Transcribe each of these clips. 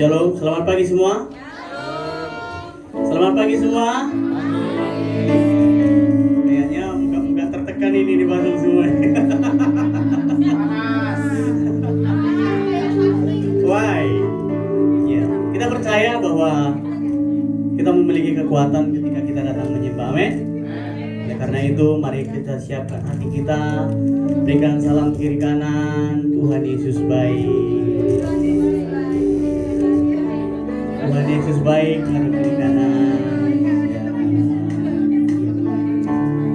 Shalom, selamat pagi semua. Selamat pagi semua. Kayaknya muka-muka tertekan ini di Bandung semua. Why? Ya, kita percaya bahwa kita memiliki kekuatan ketika kita datang menyembah. Amin. Oleh karena itu, mari kita siapkan hati kita, berikan salam kiri kanan. Tuhan Yesus baik. Tuhan Yesus baik, menghadap kiri kanan.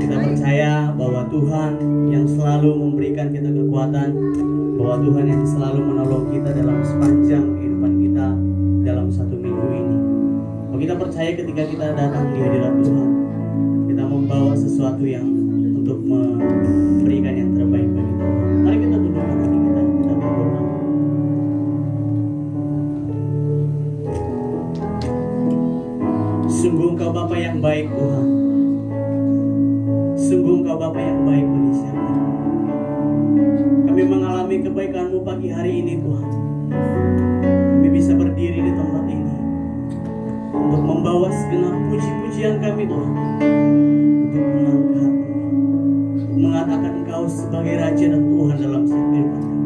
Kita percaya bahwa Tuhan yang selalu memberikan kita kekuatan, bahwa Tuhan yang selalu menolong kita dalam sepanjang kehidupan kita dalam satu minggu ini. Bahwa kita percaya ketika kita datang di hadirat Tuhan, kita membawa sesuatu yang untuk memberikan yang terbaik bagi Tuhan. Mari kita tundukkan hati kita berdoa. Sungguh Engkau Bapa yang baik Tuhan. Sungguh Engkau Bapa yang baik bagi siapa. Kami mengalami kebaikan-Mu pagi hari ini Tuhan. Kami bisa berdiri di tempat ini untuk membawa segenap puji-pujian kami Tuhan, untuk mengangkat, untuk mengatakan Engkau sebagai Raja dan Tuhan dalam setiap kehidupan kami.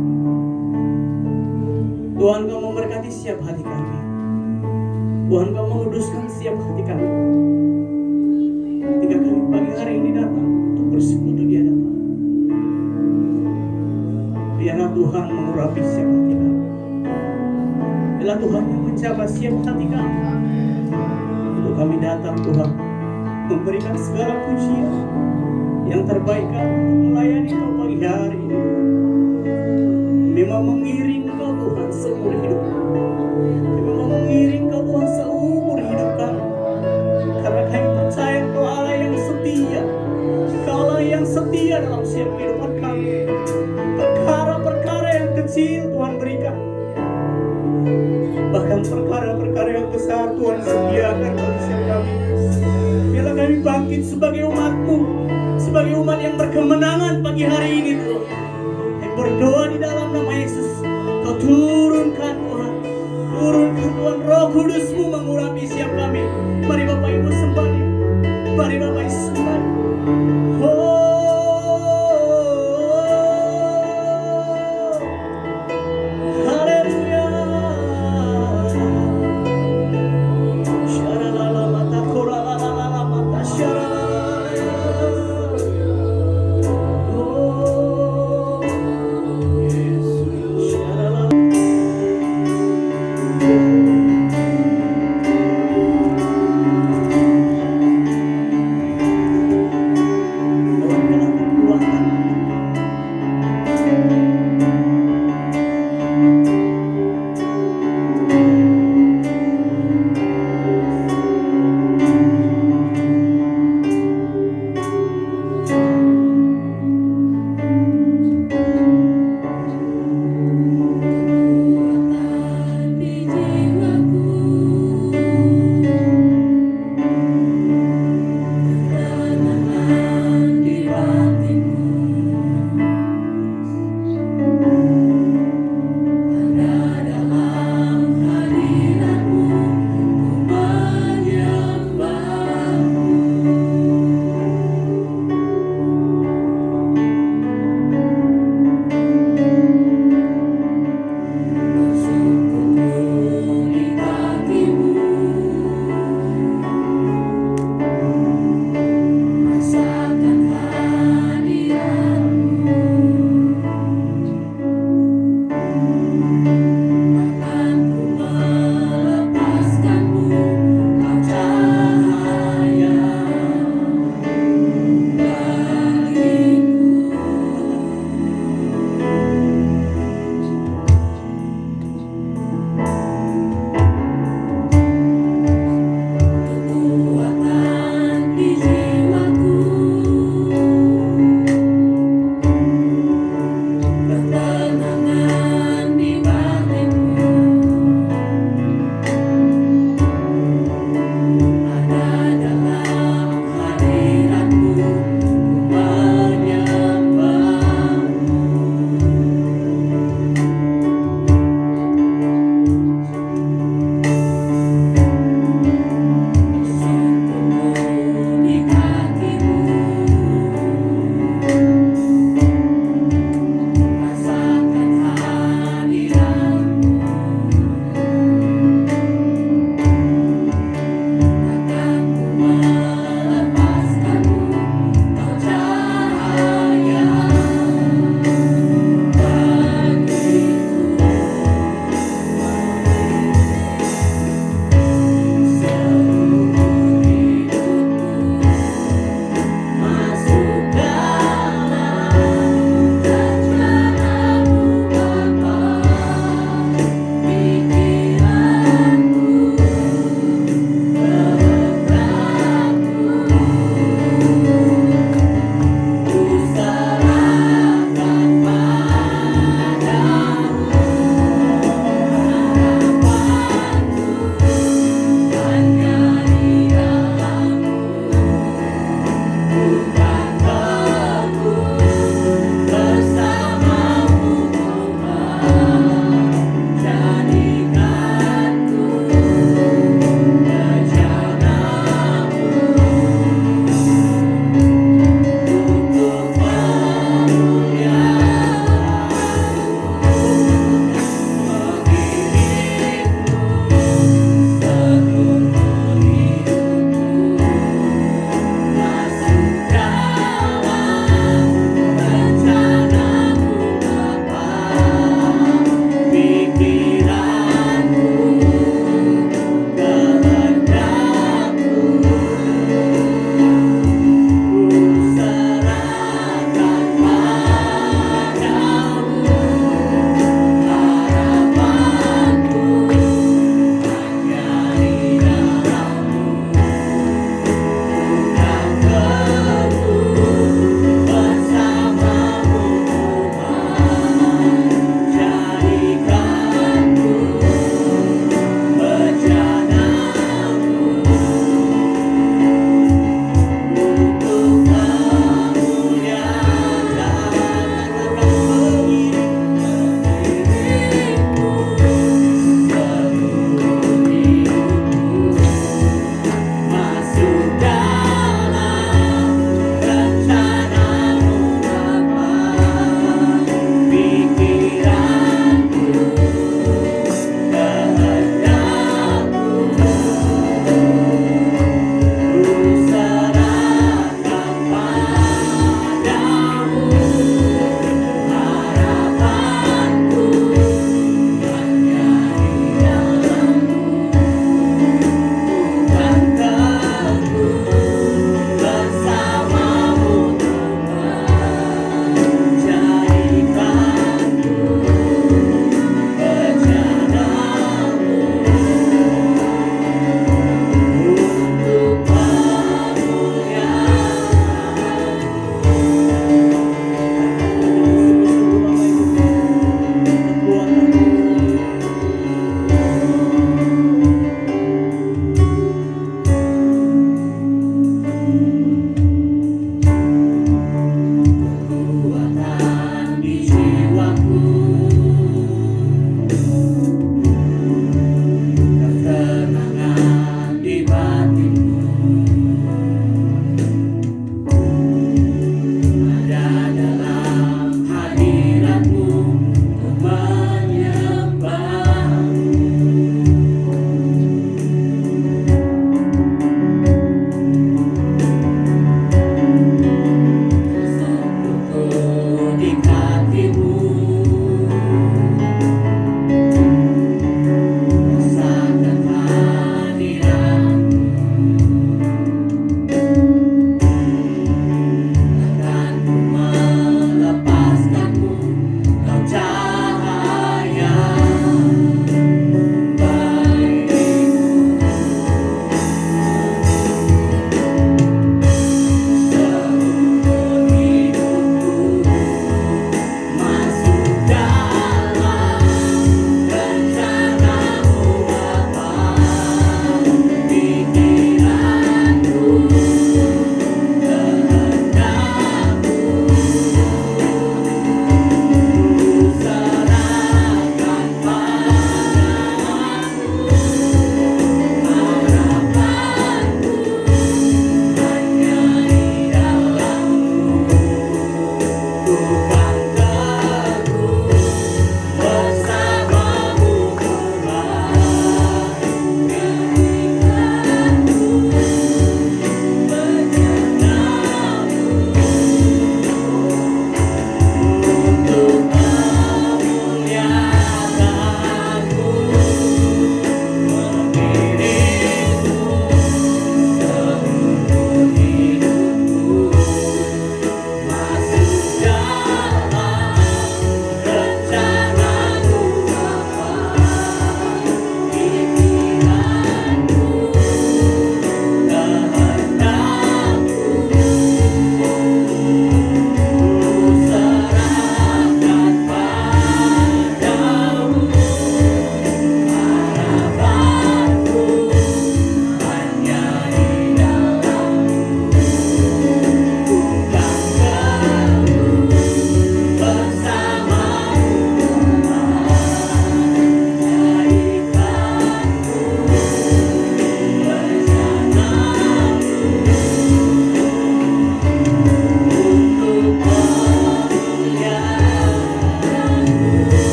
Tuhan, Engkau memberkati setiap hati kami. Tuhan, Engkau menguduskan setiap hati kami. Ketika kami pagi hari ini datang untuk bersekutu di hadapan, biarlah Tuhan mengurapi setiap hati kami. Biarlah Tuhan yang menjaga setiap hati kami. Untuk kami datang Tuhan, memberikan segala pujian yang terbaik kami untuk melayani Kau pagi hari ini. Memang mengiring Kau Tuhan seumur hidup. Memang mengiring Kau Tuhan seumur hidup kami. Karena kami percaya Kau Allah yang setia. Kau Allah yang setia dalam setiap kehidupan kami. Perkara-perkara yang kecil Tuhan berikan, bahkan perkara-perkara yang besar Tuhan sediakan bagi setiap kami. Biarlah kami bangkit sebagai umat-Mu, sebagai umat yang berkemenangan pagi hari ini Tuhan. Kami berdoa di dalam nama Yesus. Kau turunkan Tuhan, turunkan Tuhan Roh Kudus-Mu mengurapi setiap kami. Mari Bapak Ibu sembah Dia. Mari Bapak Ibu sembah Dia.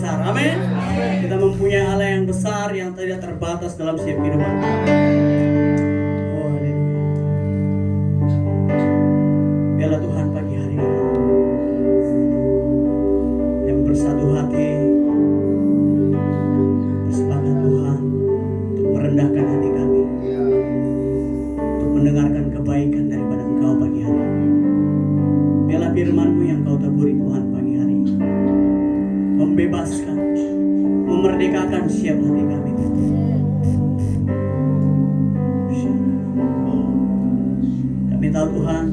besar. Amin. Kita mempunyai Allah yang besar, yang tidak terbatas dalam setiap kehidupan. Oh, haleluya. Biarlah Tuhan pagi hari ini yang bersatu hati bersepakat Tuhan untuk merendahkan hati kami, untuk mendengarkan kebaikan daripada Engkau pagi hari ini. Biarlah firman-Mu yang Kau taburi Tuhan pagi hari ini membebaskan, memerdekakan setiap hati kami. Kami tahu Tuhan,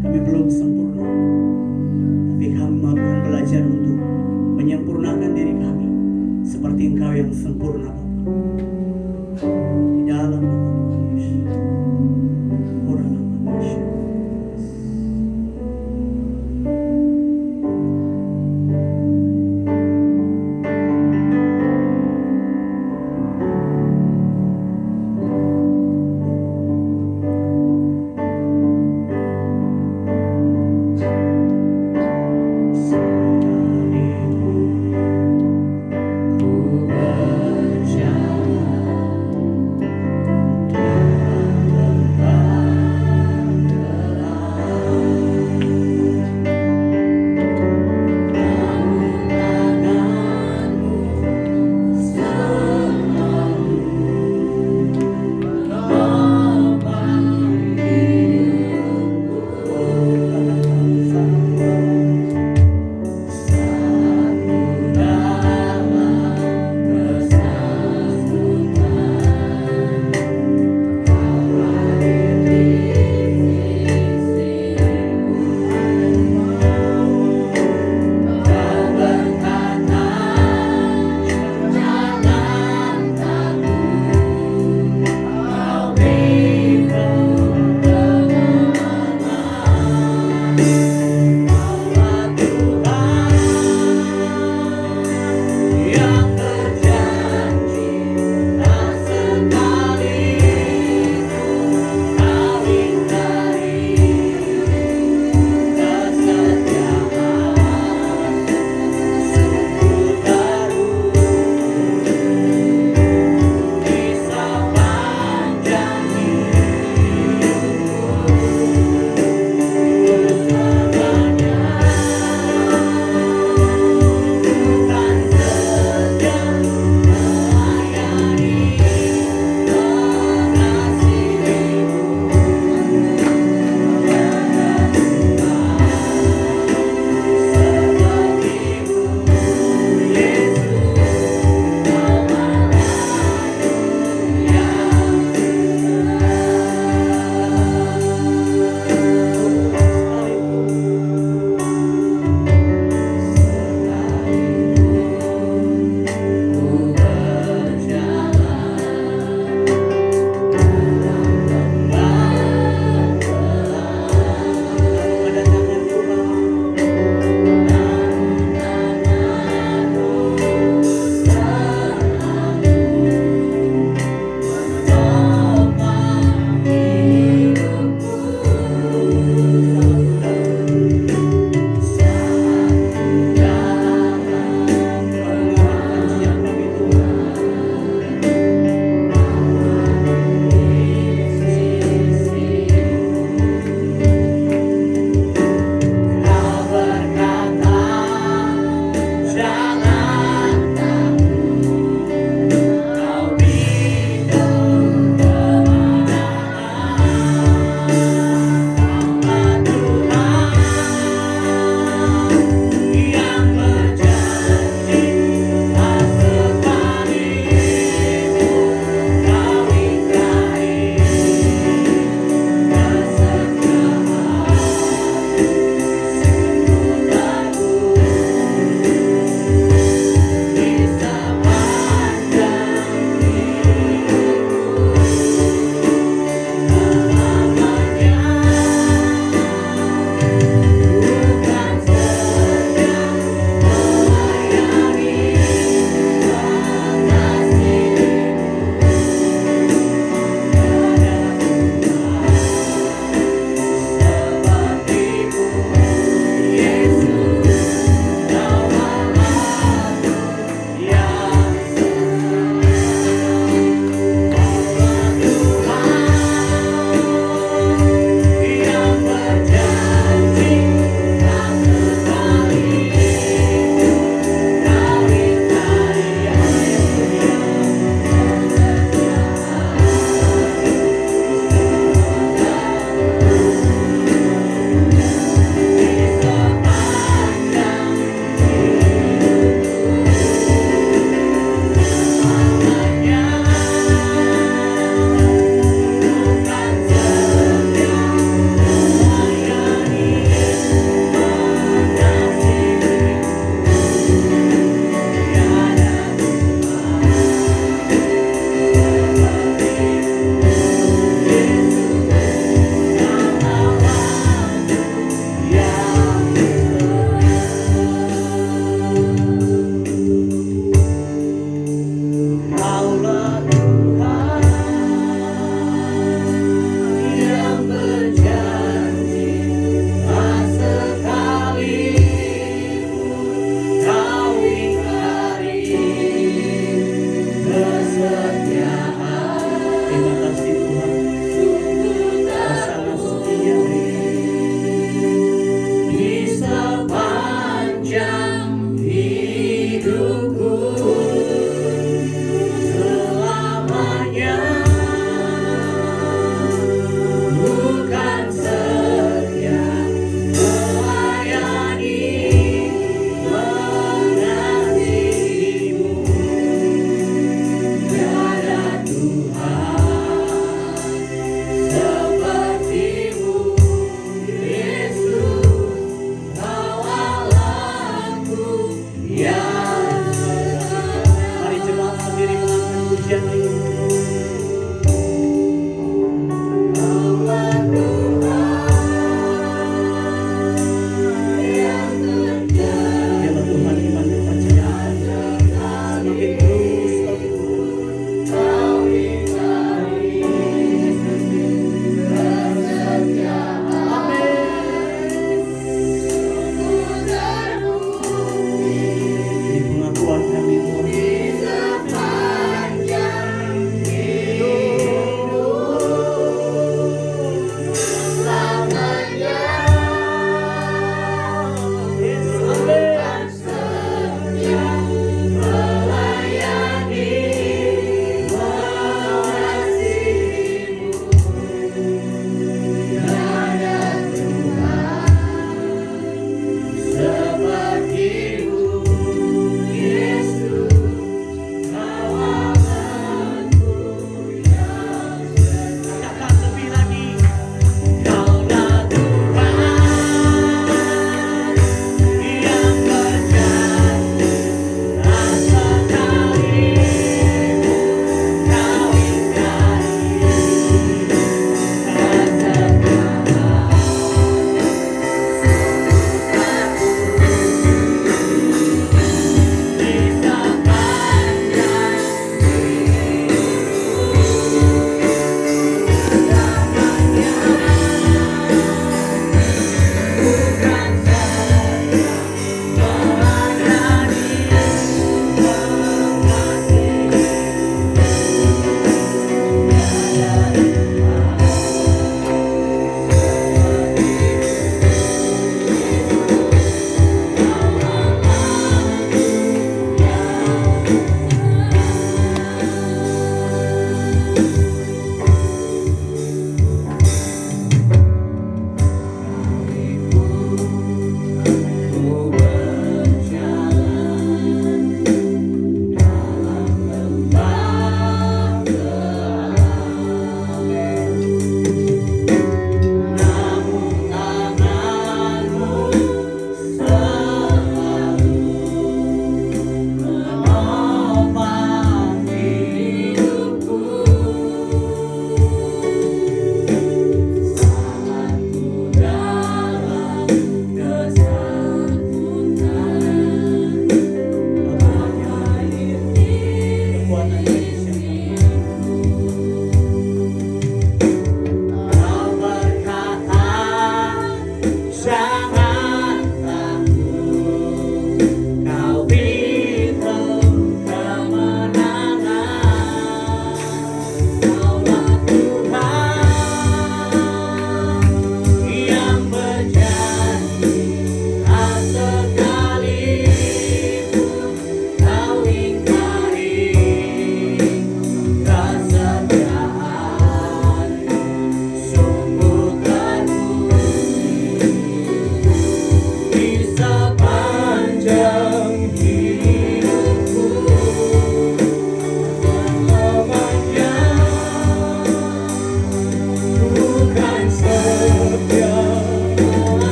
kami belum sempurna, tapi kami mau Tuhan belajar untuk menyempurnakan diri kami seperti Engkau yang sempurna Bapa. Di dalam nama Tuhan Yesus. Kurang nama Yesus.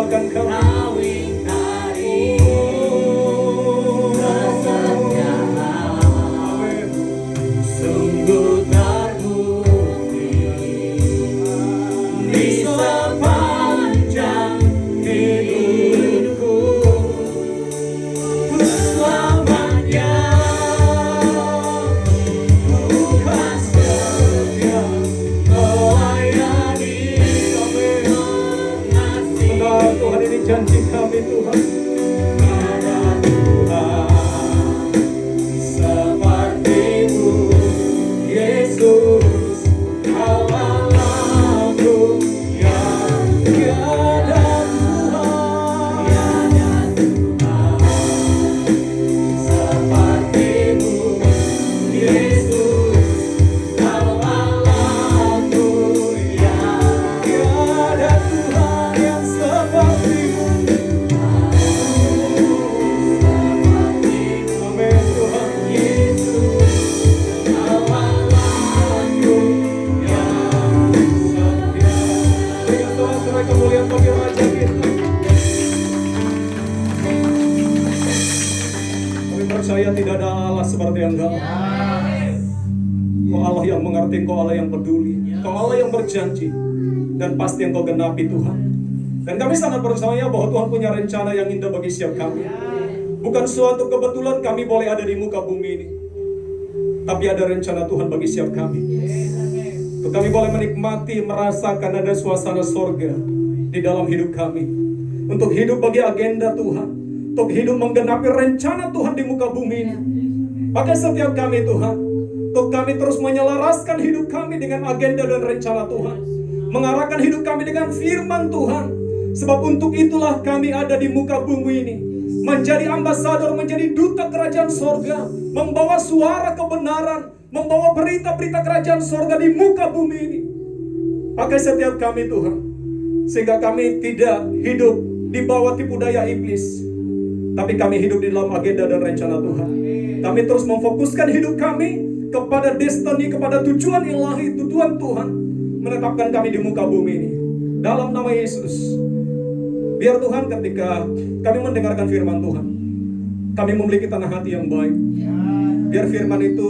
doakan kami. Janji kami Tuhan, ada Tuhan seperti-Mu, Yesus, Allah-Ku yang tiada Tuhan, seperti-Mu, Yesus, Allah-Ku yang tiada Tuhan yang seperti-Mu. Kemuliaan bagi Raja kita. Kami percaya tidak ada Allah seperti Engkau. Kau Allah yang mengerti, Kau Allah yang peduli, Kau Allah yang berjanji, dan pasti Engkau genapi Tuhan. Dan kami sangat percaya bahwa Tuhan punya rencana yang indah bagi setiap kami. Bukan suatu kebetulan kami boleh ada di muka bumi ini, tapi ada rencana Tuhan bagi setiap kami. Untuk kami boleh menikmati, merasakan ada suasana sorga di dalam hidup kami. Untuk hidup bagi agenda Tuhan, untuk hidup menggenapi rencana Tuhan di muka bumi ini. Pakai setiap kami Tuhan, untuk kami terus menyelaraskan hidup kami dengan agenda dan rencana Tuhan, mengarahkan hidup kami dengan firman Tuhan. Sebab untuk itulah kami ada di muka bumi ini, menjadi ambasador, menjadi duta kerajaan sorga, membawa suara kebenaran, membawa berita-berita kerajaan sorga di muka bumi ini. Pakai setiap kami Tuhan, sehingga kami tidak hidup di bawah tipu daya iblis, tapi kami hidup di dalam agenda dan rencana Tuhan. Kami terus memfokuskan hidup kami kepada destiny, kepada tujuan ilahi, tujuan Tuhan menetapkan kami di muka bumi ini. Dalam nama Yesus, biar Tuhan ketika kami mendengarkan firman Tuhan, kami memiliki tanah hati yang baik. Biar firman itu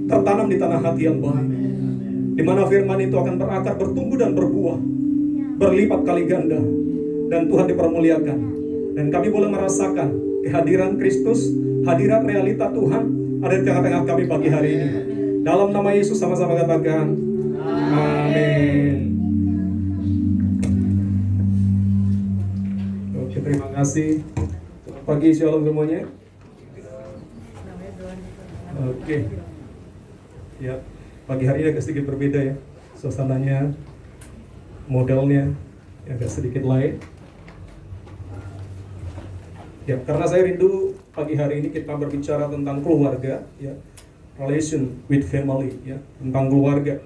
tertanam di tanah hati yang baik, di mana firman itu akan berakar, bertumbuh dan berbuah, berlipat kali ganda, dan Tuhan dipermuliakan. Dan kami boleh merasakan kehadiran Kristus, hadirat realita Tuhan ada di tengah-tengah kami pagi hari ini. Dalam nama Yesus sama-sama katakan amin. Oke, terima kasih. Selamat pagi, shalom semuanya. Oke. Ya, pagi hari ini agak sedikit berbeda ya. Suasananya, modelnya agak sedikit lain. Ya, karena saya rindu pagi hari ini kita berbicara tentang keluarga, ya, relation with family, ya, tentang keluarga.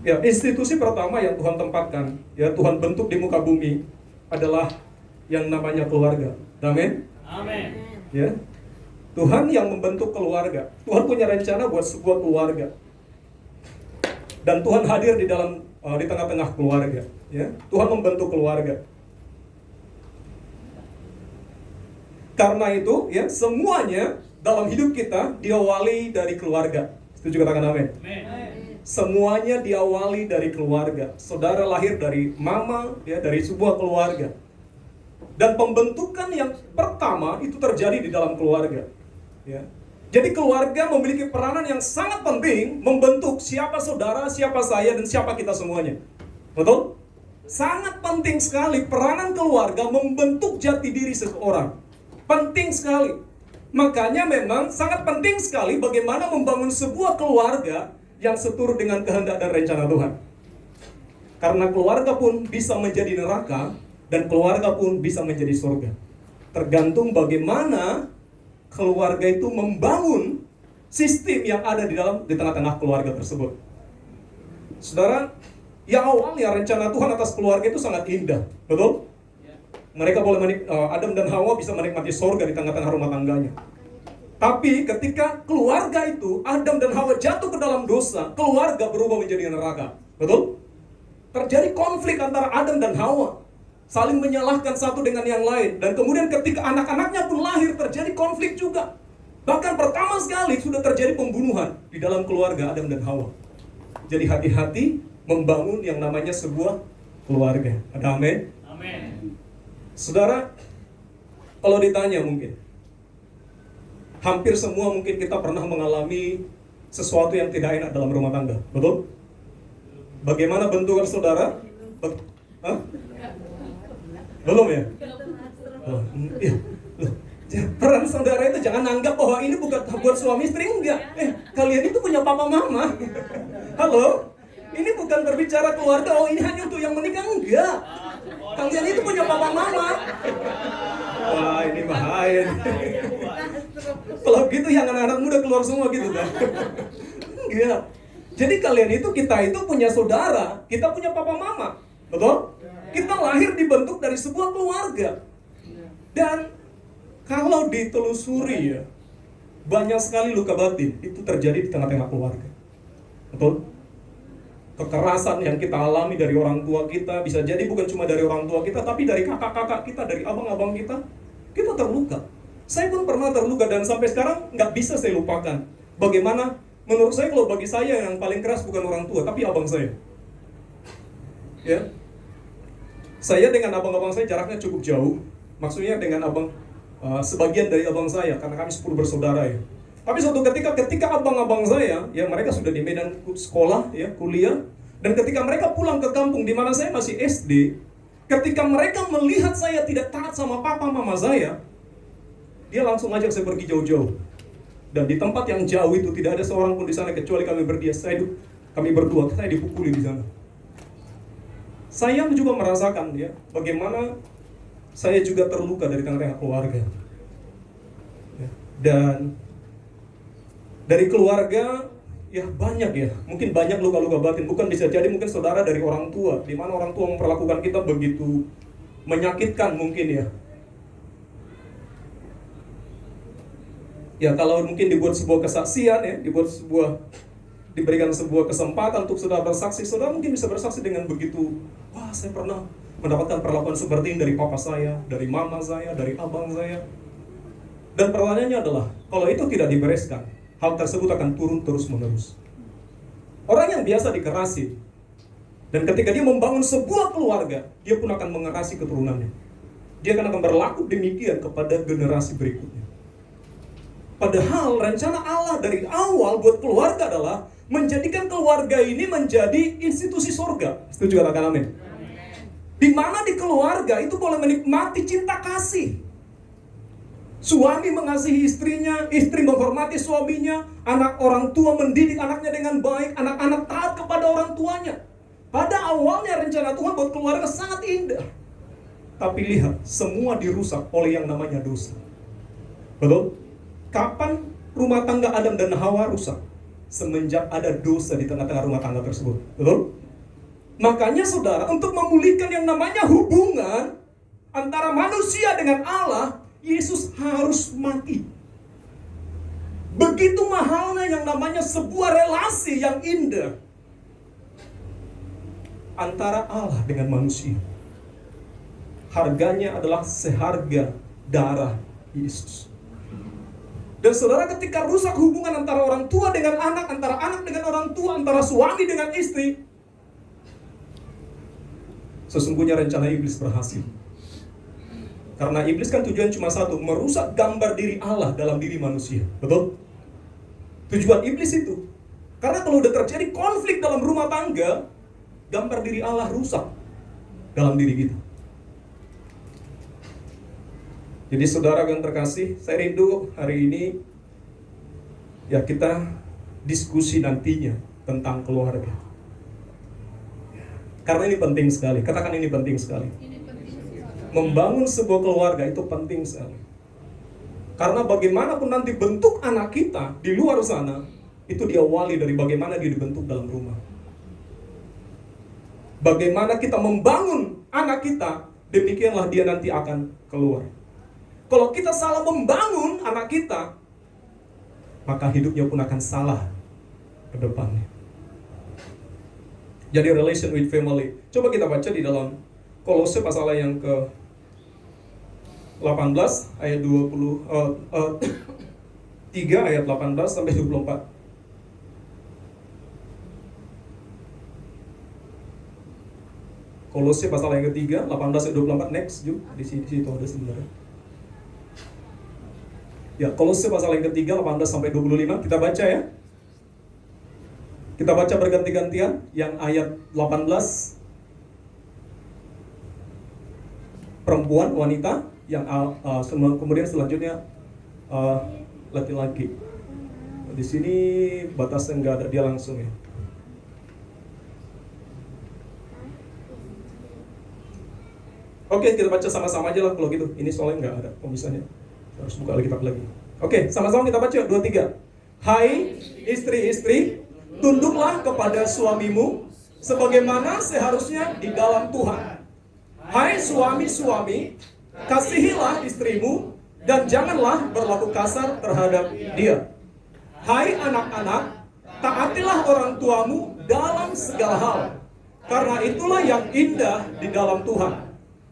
Ya, institusi pertama yang Tuhan tempatkan, ya Tuhan bentuk di muka bumi adalah yang namanya keluarga. Amin. Amin. Ya, Tuhan yang membentuk keluarga. Tuhan punya rencana buat sebuah keluarga, dan Tuhan hadir di dalam di tengah-tengah keluarga. Ya, Tuhan membentuk keluarga. Karena itu, ya semuanya dalam hidup kita diawali dari keluarga. Setuju katakan amin. Amin. Semuanya diawali dari keluarga. Saudara lahir dari mama, ya, dari sebuah keluarga. Dan pembentukan yang pertama itu terjadi di dalam keluarga. Ya. Jadi keluarga memiliki peranan yang sangat penting membentuk siapa saudara, siapa saya, dan siapa kita semuanya. Betul? Sangat penting sekali peranan keluarga membentuk jati diri seseorang. Penting sekali. Makanya memang sangat penting sekali bagaimana membangun sebuah keluarga yang seturut dengan kehendak dan rencana Tuhan. Karena keluarga pun bisa menjadi neraka, dan keluarga pun bisa menjadi surga. Tergantung bagaimana keluarga itu membangun sistem yang ada di tengah-tengah keluarga tersebut. Saudara, yang awalnya rencana Tuhan atas keluarga itu sangat indah, betul? Mereka boleh Adam dan Hawa bisa menikmati sorga di tengah-tengah rumah tangganya. Tapi ketika keluarga itu, Adam dan Hawa jatuh ke dalam dosa, keluarga berubah menjadi neraka, betul? Terjadi konflik antara Adam dan Hawa, saling menyalahkan satu dengan yang lain. Dan kemudian ketika anak-anaknya pun lahir, terjadi konflik juga. Bahkan pertama sekali sudah terjadi pembunuhan di dalam keluarga Adam dan Hawa. Jadi hati-hati membangun yang namanya sebuah keluarga. Ada amin? Amin. Saudara, kalau ditanya mungkin, hampir semua mungkin kita pernah mengalami sesuatu yang tidak enak dalam rumah tangga, betul? Bagaimana bentukan saudara? Hah? Belum ya? Oh, iya. Loh, peran saudara itu jangan anggap bahwa ini bukan buat suami istri, enggak. Kalian itu punya papa mama. Halo? Ini bukan berbicara keluarga, oh ini hanya untuk yang menikah, enggak. Kalian itu punya papa mama. Wah, ini bahaya. Kalau gitu yang anak-anak muda keluar semua gitu kan. Enggak. Jadi kalian itu, kita itu punya saudara, kita punya papa mama. Betul? Kita lahir dibentuk dari sebuah keluarga. Dan kalau ditelusuri ya, banyak sekali luka batin itu terjadi di tengah-tengah keluarga. Betul? Kekerasan yang kita alami dari orang tua kita, bisa jadi bukan cuma dari orang tua kita, tapi dari kakak-kakak kita, dari abang-abang kita terluka. Saya pun pernah terluka dan sampai sekarang nggak bisa saya lupakan. Bagaimana, menurut saya kalau bagi saya yang paling keras bukan orang tua, tapi abang saya. Ya, saya dengan abang-abang saya jaraknya cukup jauh. Maksudnya dengan abang, sebagian dari abang saya, karena kami 10 bersaudara ya. Tapi suatu ketika abang-abang saya, ya mereka sudah di medan sekolah, ya kuliah, dan ketika mereka pulang ke kampung di mana saya masih SD, ketika mereka melihat saya tidak taat sama papa mama saya, dia langsung ajak saya pergi jauh-jauh. Dan di tempat yang jauh itu tidak ada seorang pun di sana kecuali kami berdua. Kami berdua, saya dipukuli di sana. Saya juga merasakan ya, bagaimana saya juga terluka dari tengah-tengah keluarga. Ya, dan dari keluarga, ya banyak ya, mungkin banyak luka-luka batin. Bukan bisa jadi mungkin saudara dari orang tua, di mana orang tua memperlakukan kita begitu menyakitkan mungkin ya. Ya kalau mungkin dibuat sebuah kesaksian ya, diberikan sebuah kesempatan untuk saudara bersaksi, saudara mungkin bisa bersaksi dengan begitu, wah saya pernah mendapatkan perlakuan seperti ini dari papa saya, dari mama saya, dari abang saya. Dan pertanyaannya adalah, kalau itu tidak dibereskan, hal tersebut akan turun terus-menerus. Orang yang biasa dikerasi, dan ketika dia membangun sebuah keluarga, dia pun akan mengerasi keturunannya. Dia akan berlaku demikian kepada generasi berikutnya. Padahal rencana Allah dari awal buat keluarga adalah menjadikan keluarga ini menjadi institusi surga. Setuju katakan amin? Di mana di keluarga itu boleh menikmati cinta kasih. Suami mengasihi istrinya, istri menghormati suaminya, anak orang tua mendidik anaknya dengan baik, anak-anak taat kepada orang tuanya. Pada awalnya rencana Tuhan buat keluarga sangat indah. Tapi lihat, semua dirusak oleh yang namanya dosa. Betul? Kapan rumah tangga Adam dan Hawa rusak? Semenjak ada dosa di tengah-tengah rumah tangga tersebut. Betul? Makanya saudara, untuk memulihkan yang namanya hubungan antara manusia dengan Allah, Yesus harus mati. Begitu mahalnya yang namanya sebuah relasi yang indah antara Allah dengan manusia. Harganya adalah seharga darah Yesus. Dan saudara, ketika rusak hubungan antara orang tua dengan anak, antara anak dengan orang tua, antara suami dengan istri, sesungguhnya rencana iblis berhasil. Karena iblis kan tujuan cuma satu, merusak gambar diri Allah dalam diri manusia. Betul? Tujuan iblis itu. Karena kalau udah terjadi konflik dalam rumah tangga, gambar diri Allah rusak dalam diri kita. Jadi saudara yang terkasih, saya rindu hari ini ya kita diskusi nantinya tentang keluarga. Karena ini penting sekali. Katakan ini penting sekali. Membangun sebuah keluarga itu penting sekali. Karena bagaimanapun nanti bentuk anak kita di luar sana, itu diawali dari bagaimana dia dibentuk dalam rumah. Bagaimana kita membangun anak kita, demikianlah dia nanti akan keluar. Kalau kita salah membangun anak kita, maka hidupnya pun akan salah ke depannya. Jadi relation with family. Coba kita baca di dalam Kolose pasal yang ke 18 ayat 3 ayat 18 sampai 24. Kolose pasal yang ketiga 18 ayat 24 next Ju. Di situ ada sebenarnya. Ya, Kolose pasal yang ketiga 18 sampai 25 kita baca ya. Kita baca berganti-gantian yang ayat 18 perempuan, wanita, yang kemudian selanjutnya laki-laki. Di sini batasnya nggak ada, dia langsung ya. Oke, kita baca sama-sama aja lah kalau gitu. Ini soalnya nggak ada pemisahnya. Harus buka Alkitab lagi. Oke, sama-sama kita baca 2, 3. Hai istri-istri, tunduklah kepada suamimu sebagaimana seharusnya di dalam Tuhan. Hai suami-suami, kasihilah istrimu dan janganlah berlaku kasar terhadap dia. Hai anak-anak, taatilah orang tuamu dalam segala hal, karena itulah yang indah di dalam Tuhan.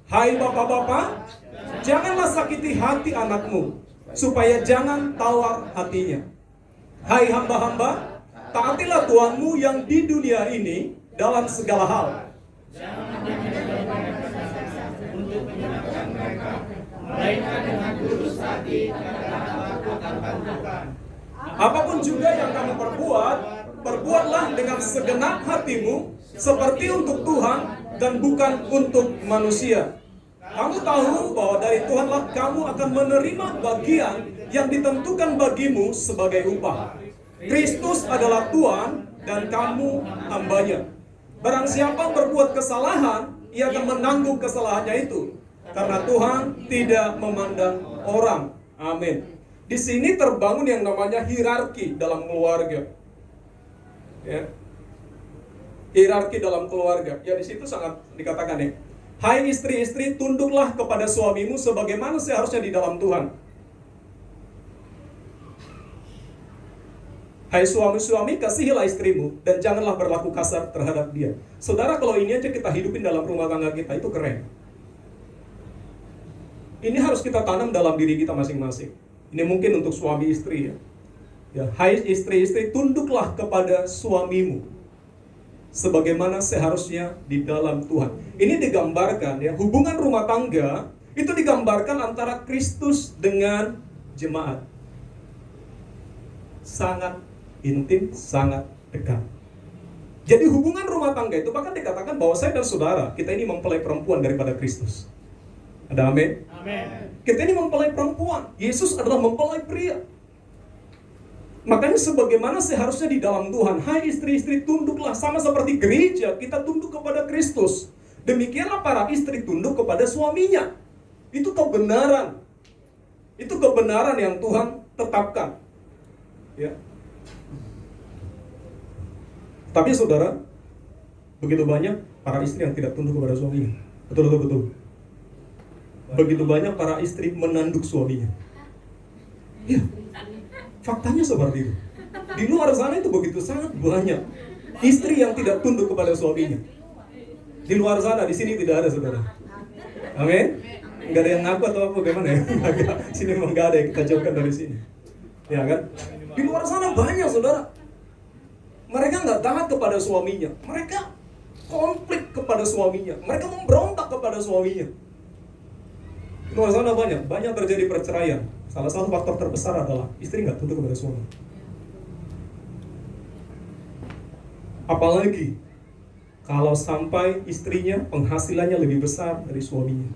Hai bapak-bapak, janganlah sakiti hati anakmu, supaya jangan tawar hatinya. Hai hamba-hamba, taatilah Tuhanmu yang di dunia ini dalam segala hal. Apapun juga yang kamu perbuat, perbuatlah dengan segenap hatimu, seperti untuk Tuhan dan bukan untuk manusia. Kamu tahu bahwa dari Tuhanlah kamu akan menerima bagian yang ditentukan bagimu sebagai upah. Kristus adalah Tuhan dan kamu hambanya. Barang siapa berbuat kesalahan, ia akan menanggung kesalahannya itu, karena Tuhan tidak memandang orang. Amin. Di sini terbangun yang namanya hierarki dalam keluarga. Ya. Hierarki dalam keluarga. Ya, di situ sangat dikatakan ya. Hai istri-istri, tunduklah kepada suamimu sebagaimana seharusnya di dalam Tuhan. Hai suami-suami, kasihilah istrimu dan janganlah berlaku kasar terhadap dia. Saudara, kalau ini aja kita hidupin dalam rumah tangga kita, itu keren. Ini harus kita tanam dalam diri kita masing-masing. Ini mungkin untuk suami istri ya. Ya, hai istri-istri, tunduklah kepada suamimu sebagaimana seharusnya di dalam Tuhan. Ini digambarkan ya, hubungan rumah tangga itu digambarkan antara Kristus dengan jemaat. Sangat intim, sangat dekat. Jadi hubungan rumah tangga itu bahkan dikatakan bahwa saya dan saudara, kita ini mempelai perempuan daripada Kristus. Ada amin? Amin. Kita ini mempelai perempuan, Yesus adalah mempelai pria. Makanya sebagaimana seharusnya di dalam Tuhan, hai istri-istri tunduklah, sama seperti gereja, kita tunduk kepada Kristus. Demikianlah para istri tunduk kepada suaminya. Itu kebenaran. Itu kebenaran yang Tuhan tetapkan. Ya. Tapi saudara, begitu banyak para istri yang tidak tunduk kepada suaminya. Betul. Begitu banyak para istri menanduk suaminya. Ya. Faktanya seperti itu. Di luar sana itu begitu sangat banyak istri yang tidak tunduk kepada suaminya. Di luar sana, di sini tidak ada, saudara. Amin. Nggak ada yang ngaku atau apa, bagaimana ya? Sini memang nggak ada, yang kita jauhkan dari sini. Ya kan? Di luar sana banyak, saudara. Mereka nggak taat kepada suaminya. Mereka konflik kepada suaminya. Mereka memberontak kepada suaminya. Di luar sana banyak terjadi perceraian. Salah satu faktor terbesar adalah istri nggak tunduk kepada suami. Apalagi kalau sampai istrinya penghasilannya lebih besar dari suaminya.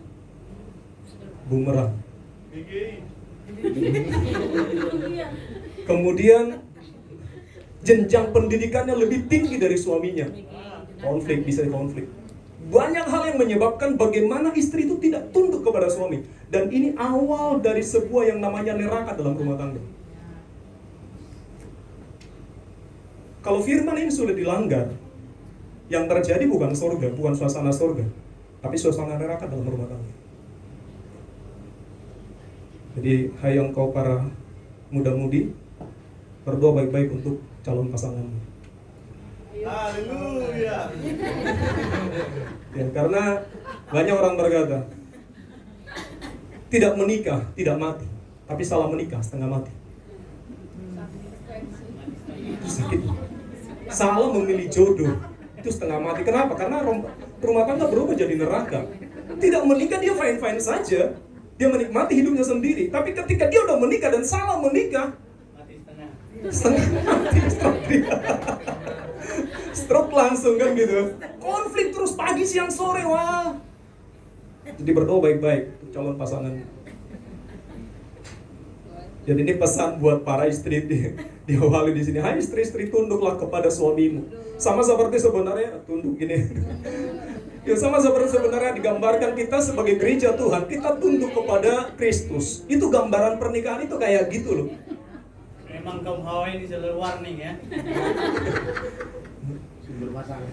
Bumerang. Kemudian jenjang pendidikannya lebih tinggi dari suaminya. Konflik, bisa konflik. Banyak hal yang menyebabkan bagaimana istri itu tidak tunduk kepada suami. Dan ini awal dari sebuah yang namanya neraka dalam rumah tangga. Kalau firman ini sudah dilanggar, Yang terjadi bukan surga, bukan suasana surga, tapi suasana neraka dalam rumah tangga. Jadi, hai engkau para muda-mudi, berdoa baik-baik untuk calon pasanganmu. Haleluya. Ya, karena banyak orang berkata, tidak menikah, tidak mati, tapi salah menikah, setengah mati. Itu sakit. Salah memilih jodoh, itu setengah mati. Kenapa? Karena rumah tangga berubah jadi neraka. Tidak menikah dia fine-fine saja, dia menikmati hidupnya sendiri. Tapi ketika dia udah menikah dan salah menikah, setengah mati, stroke langsung kan gitu. Konflik terus pagi, siang, sore, wah. Jadi berdoa baik-baik untuk calon pasangan. Jadi ini pesan buat para istri diawali di sini. Hai istri-istri, tunduklah kepada suamimu. Sama seperti sebenarnya tunduk gini. Ya sama seperti sebenarnya digambarkan kita sebagai gereja Tuhan, kita tunduk kepada Kristus. Itu gambaran pernikahan itu kayak gitu loh. Memang kaum Hawa ini selalu warning ya. Sumber pasangan.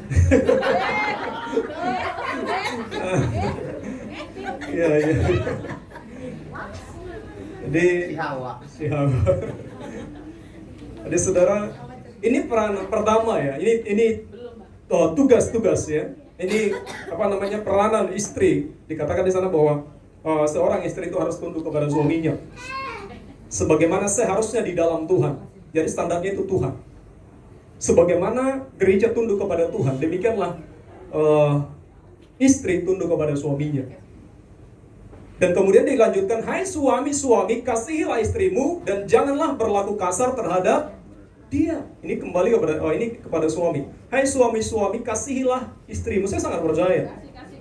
Iya, iya. Jadi Si Hawa. Jadi saudara, ini peran pertama ya. Ini tugas-tugas ya. Ini apa namanya, peranan istri. Dikatakan di sana bahwa seorang istri itu harus tunduk kepada suaminya sebagaimana seharusnya di dalam Tuhan. Jadi standarnya itu Tuhan. Sebagaimana gereja tunduk kepada Tuhan, demikianlah istri tunduk kepada suaminya. Dan kemudian dilanjutkan, hai suami-suami, kasihilah istrimu dan janganlah berlaku kasar terhadap dia. Ini kembali kepada suami. Hai suami-suami, kasihilah istrimu. Saya sangat percaya.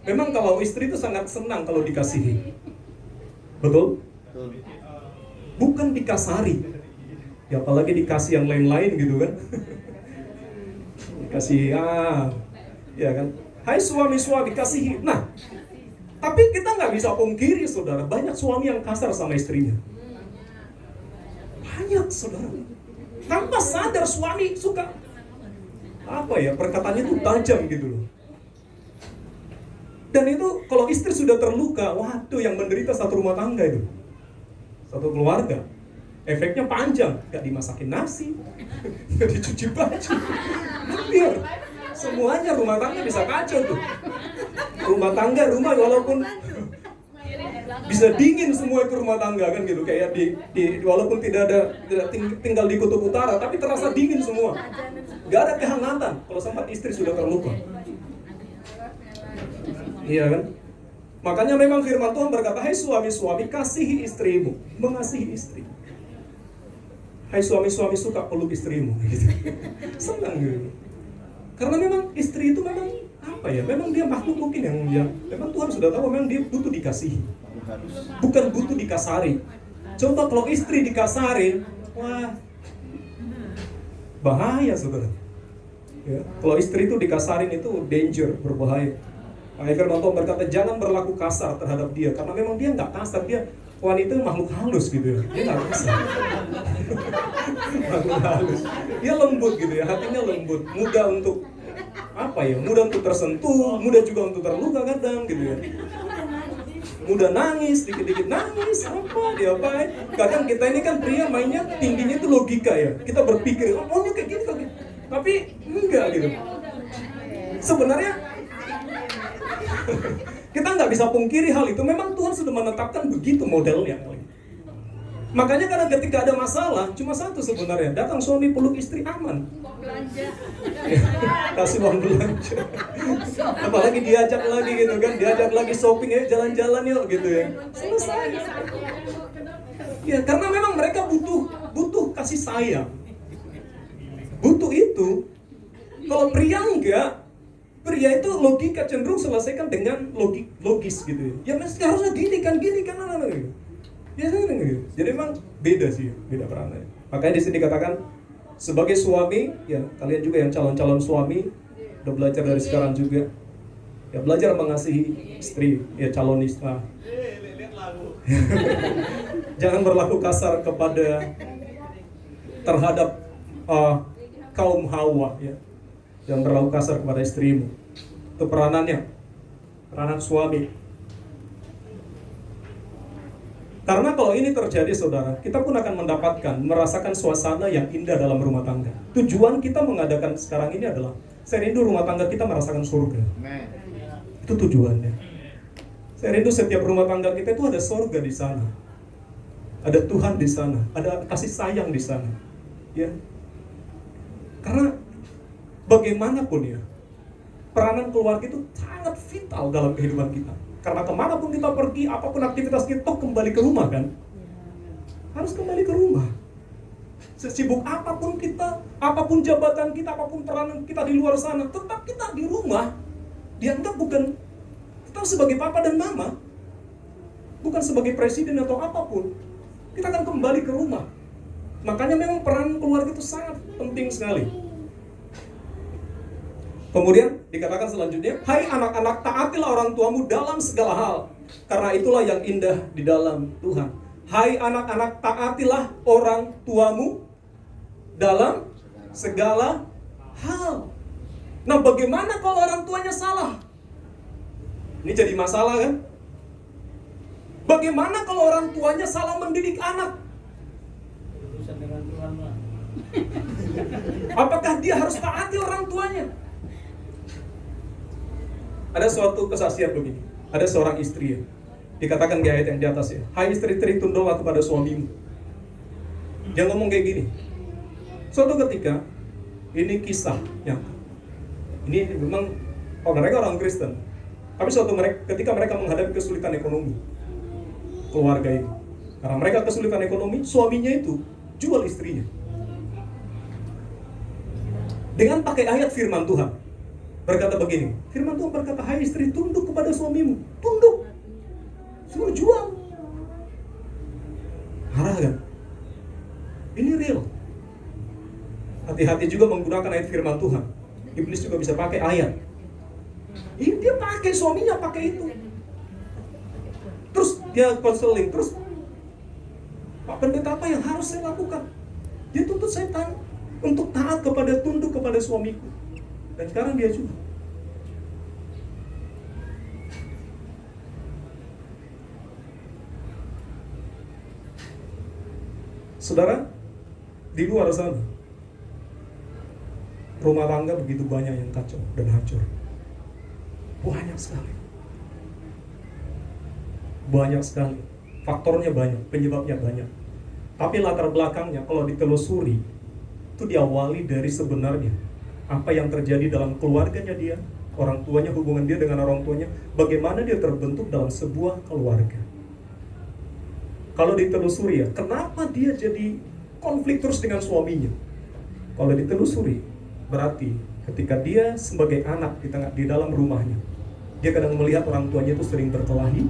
Memang kalau istri itu sangat senang kalau dikasihi. Betul? Bukan dikasari. Ya apalagi dikasih yang lain-lain gitu kan. Dikasih ya kan. Hai suami-suami, kasihi. Nah, tapi kita nggak bisa pungkiri saudara, banyak suami yang kasar sama istrinya. Banyak saudara. Tanpa sadar suami suka perkataannya itu tajam gitu loh. Dan itu kalau istri sudah terluka, waduh yang menderita satu rumah tangga itu, satu keluarga. Efeknya panjang, gak dimasakin nasi, gak dicuci baju, hampir semuanya rumah tangga bisa kacau tuh. Rumah walaupun bisa dingin semua itu rumah tangga kan gitu, kayak walaupun tidak tinggal di kutub utara, tapi terasa dingin semua. Gak ada kehangatan kalau sampai istri sudah terluka. Iya kan? Makanya memang firman Tuhan berkata, hai suami-suami, kasihi istrimu, mengasihi istri. Hai suami-suami, suka peluk istrimu gitu. Senang gitu. Karena memang istri itu memang memang dia makhluk mungkin yang memang Tuhan sudah tahu memang dia butuh dikasihi. Bukan butuh dikasari. Coba kalau istri dikasarin, wah bahaya saudara. Ya, kalau istri itu dikasarin itu danger, berbahaya. Firman Tuhan berkata jangan berlaku kasar terhadap dia, karena memang dia nggak kasar, dia wanita makhluk halus gitu ya, dia nggak kasar. Makhluk halus, dia lembut gitu ya, hatinya lembut, mudah untuk mudah untuk tersentuh, mudah juga untuk terluka kadang gitu ya. Mudah nangis, dikit-dikit nangis, diapain. Kadang kita ini kan pria mainnya tingginya itu logika ya. Kita berpikir, maunya kayak gini kok. Tapi enggak gitu. Sebenarnya kita nggak bisa pungkiri hal itu. Memang Tuhan sudah menetapkan begitu modelnya. Makanya kadang ketika ada masalah, cuma satu sebenarnya, datang suami peluk istri aman. Kasih uang belanja. Apalagi diajak lagi gitu kan, diajak lagi shopping, jalan-jalan yuk gitu ya. Selesai. Ya karena memang mereka butuh kasih sayang. Butuh itu. Kalau pria enggak, pria itu logika cenderung selesaikan dengan logis gitu ya. Ya mesti harusnya gini kan. Ya, jadi memang beda sih, beda perannya. Makanya di sini dikatakan sebagai suami, ya kalian juga yang calon-calon suami udah belajar dari sekarang juga, ya belajar mengasihi istri, ya calon istri. Jangan berlaku kasar terhadap kaum Hawa, ya. Jangan berlaku kasar kepada istrimu. Itu peranannya, peranan suami. Karena kalau ini terjadi, saudara, kita pun akan merasakan suasana yang indah dalam rumah tangga. Tujuan kita mengadakan sekarang ini adalah, saya rindu rumah tangga kita merasakan surga. Itu tujuannya. Saya rindu setiap rumah tangga kita itu ada surga di sana. Ada Tuhan di sana, ada kasih sayang di sana. Ya. Karena bagaimanapun ya, peranan keluarga itu sangat vital dalam kehidupan kita. Karena kemanapun kita pergi, apapun aktivitas kita, kembali ke rumah kan? Harus kembali ke rumah. Sesibuk apapun kita, apapun jabatan kita, apapun peranan kita di luar sana, tetap kita di rumah. Dianggap bukan, tetap sebagai papa dan mama. Bukan sebagai presiden atau apapun. Kita akan kembali ke rumah. Makanya memang peran keluarga itu sangat penting sekali. Kemudian dikatakan selanjutnya, hai anak-anak, taatilah orang tuamu dalam segala hal, karena itulah yang indah di dalam Tuhan. Hai anak-anak, taatilah orang tuamu dalam segala hal. Nah, bagaimana kalau orang tuanya salah? Ini jadi masalah kan? Bagaimana kalau orang tuanya salah mendidik anak? Urusan dengan Tuhan lah. Apakah dia harus taati orang tuanya? Ada suatu kesaksian begini. Ada seorang istri ya, dikatakan di ayat yang di atas ya, hai istri-istri, tunduklah kepada suamimu. Dia ngomong kayak gini. Suatu ketika, ini kisah nyata. Ini memang mereka orang Kristen. Tapi ketika mereka menghadapi kesulitan ekonomi, keluarga ini, karena mereka kesulitan ekonomi, suaminya itu jual istrinya dengan pakai ayat firman Tuhan. Berkata begini, firman Tuhan berkata, hai istri, tunduk kepada suamimu. Tunduk. Suruh jual. Marah kan? Ini real. Hati-hati juga menggunakan ayat firman Tuhan. Iblis juga bisa pakai ayat. Ini dia pakai, suaminya pakai itu. Terus dia konseling. Terus, Pak Pendeta, apa yang harus saya lakukan? Dia tuntut saya untuk taat kepada, tunduk kepada suamiku. Dan sekarang dia juga. Saudara, di luar sana, rumah tangga begitu banyak yang kacau dan hancur. Banyak sekali. Banyak sekali. Faktornya banyak, penyebabnya banyak. Tapi latar belakangnya kalau ditelusuri, itu diawali dari sebenarnya apa yang terjadi dalam keluarganya dia, orang tuanya, hubungan dia dengan orang tuanya, bagaimana dia terbentuk dalam sebuah keluarga. Kalau ditelusuri ya, kenapa dia jadi konflik terus dengan suaminya? Kalau ditelusuri, berarti ketika dia sebagai anak di dalam rumahnya, dia kadang melihat orang tuanya itu sering berkelahi,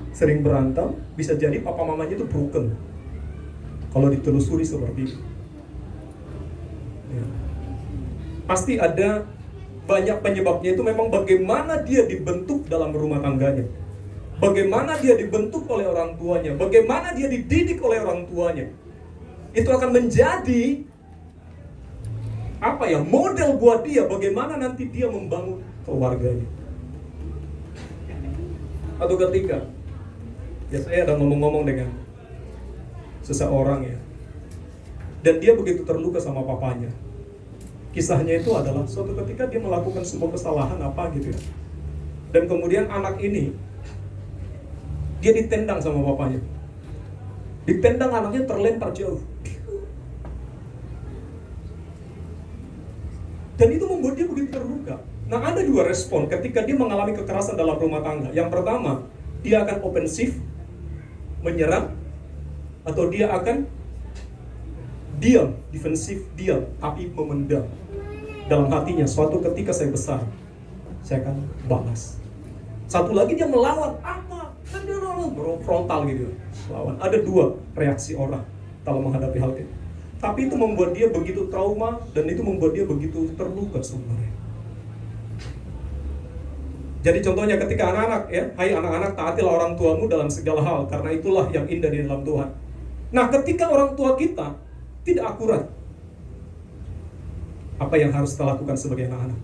sering berantem, bisa jadi papa mamanya itu broken. Kalau ditelusuri seperti itu. Ya. Pasti ada banyak penyebabnya, itu memang bagaimana dia dibentuk dalam rumah tangganya. Bagaimana dia dibentuk oleh orang tuanya. Bagaimana dia dididik oleh orang tuanya. Itu akan menjadi model buat dia, bagaimana nanti dia membangun keluarganya. Atau ketika ya saya ada ngomong-ngomong dengan seseorang ya, dan dia begitu terluka sama papanya. Kisahnya itu adalah suatu ketika dia melakukan sebuah kesalahan apa gitu ya, dan kemudian anak ini dia ditendang sama papanya. Ditendang, anaknya terlempar jauh. Dan itu membuat dia begitu terluka. Nah, ada dua respon ketika dia mengalami kekerasan dalam rumah tangga. Yang pertama, dia akan ofensif, menyerang, atau dia akan diam, defensif, diam, tapi memendam dalam hatinya. Suatu ketika saya besar, saya akan balas. Satu lagi dia melawan, apa? Dan dia frontal gitu, lawan. Ada dua reaksi orang kalau menghadapi hal itu. Tapi itu membuat dia begitu trauma, dan itu membuat dia begitu terluka sebenarnya. Jadi contohnya ketika anak-anak ya, hai anak-anak, taatilah orang tuamu dalam segala hal, karena itulah yang indah di dalam Tuhan. Nah, ketika orang tua kita tidak akurat, Apa yang harus kita lakukan sebagai anak-anak?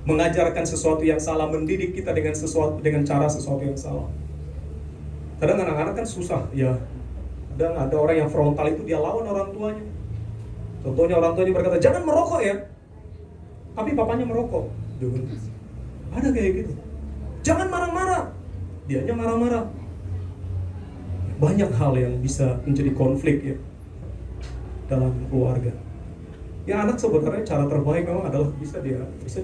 Mengajarkan sesuatu yang salah, mendidik kita dengan cara sesuatu yang salah. Kadang anak-anak kan susah, ya. Kadang ada orang yang frontal itu dia lawan orang tuanya. Contohnya orang tuanya berkata, jangan merokok ya. Tapi papanya merokok. Ada kayak gitu. Jangan marah-marah. Dianya marah-marah. Banyak hal yang bisa menjadi konflik ya dalam keluarga. Ya anak sebenarnya cara terbaik memang adalah bisa dia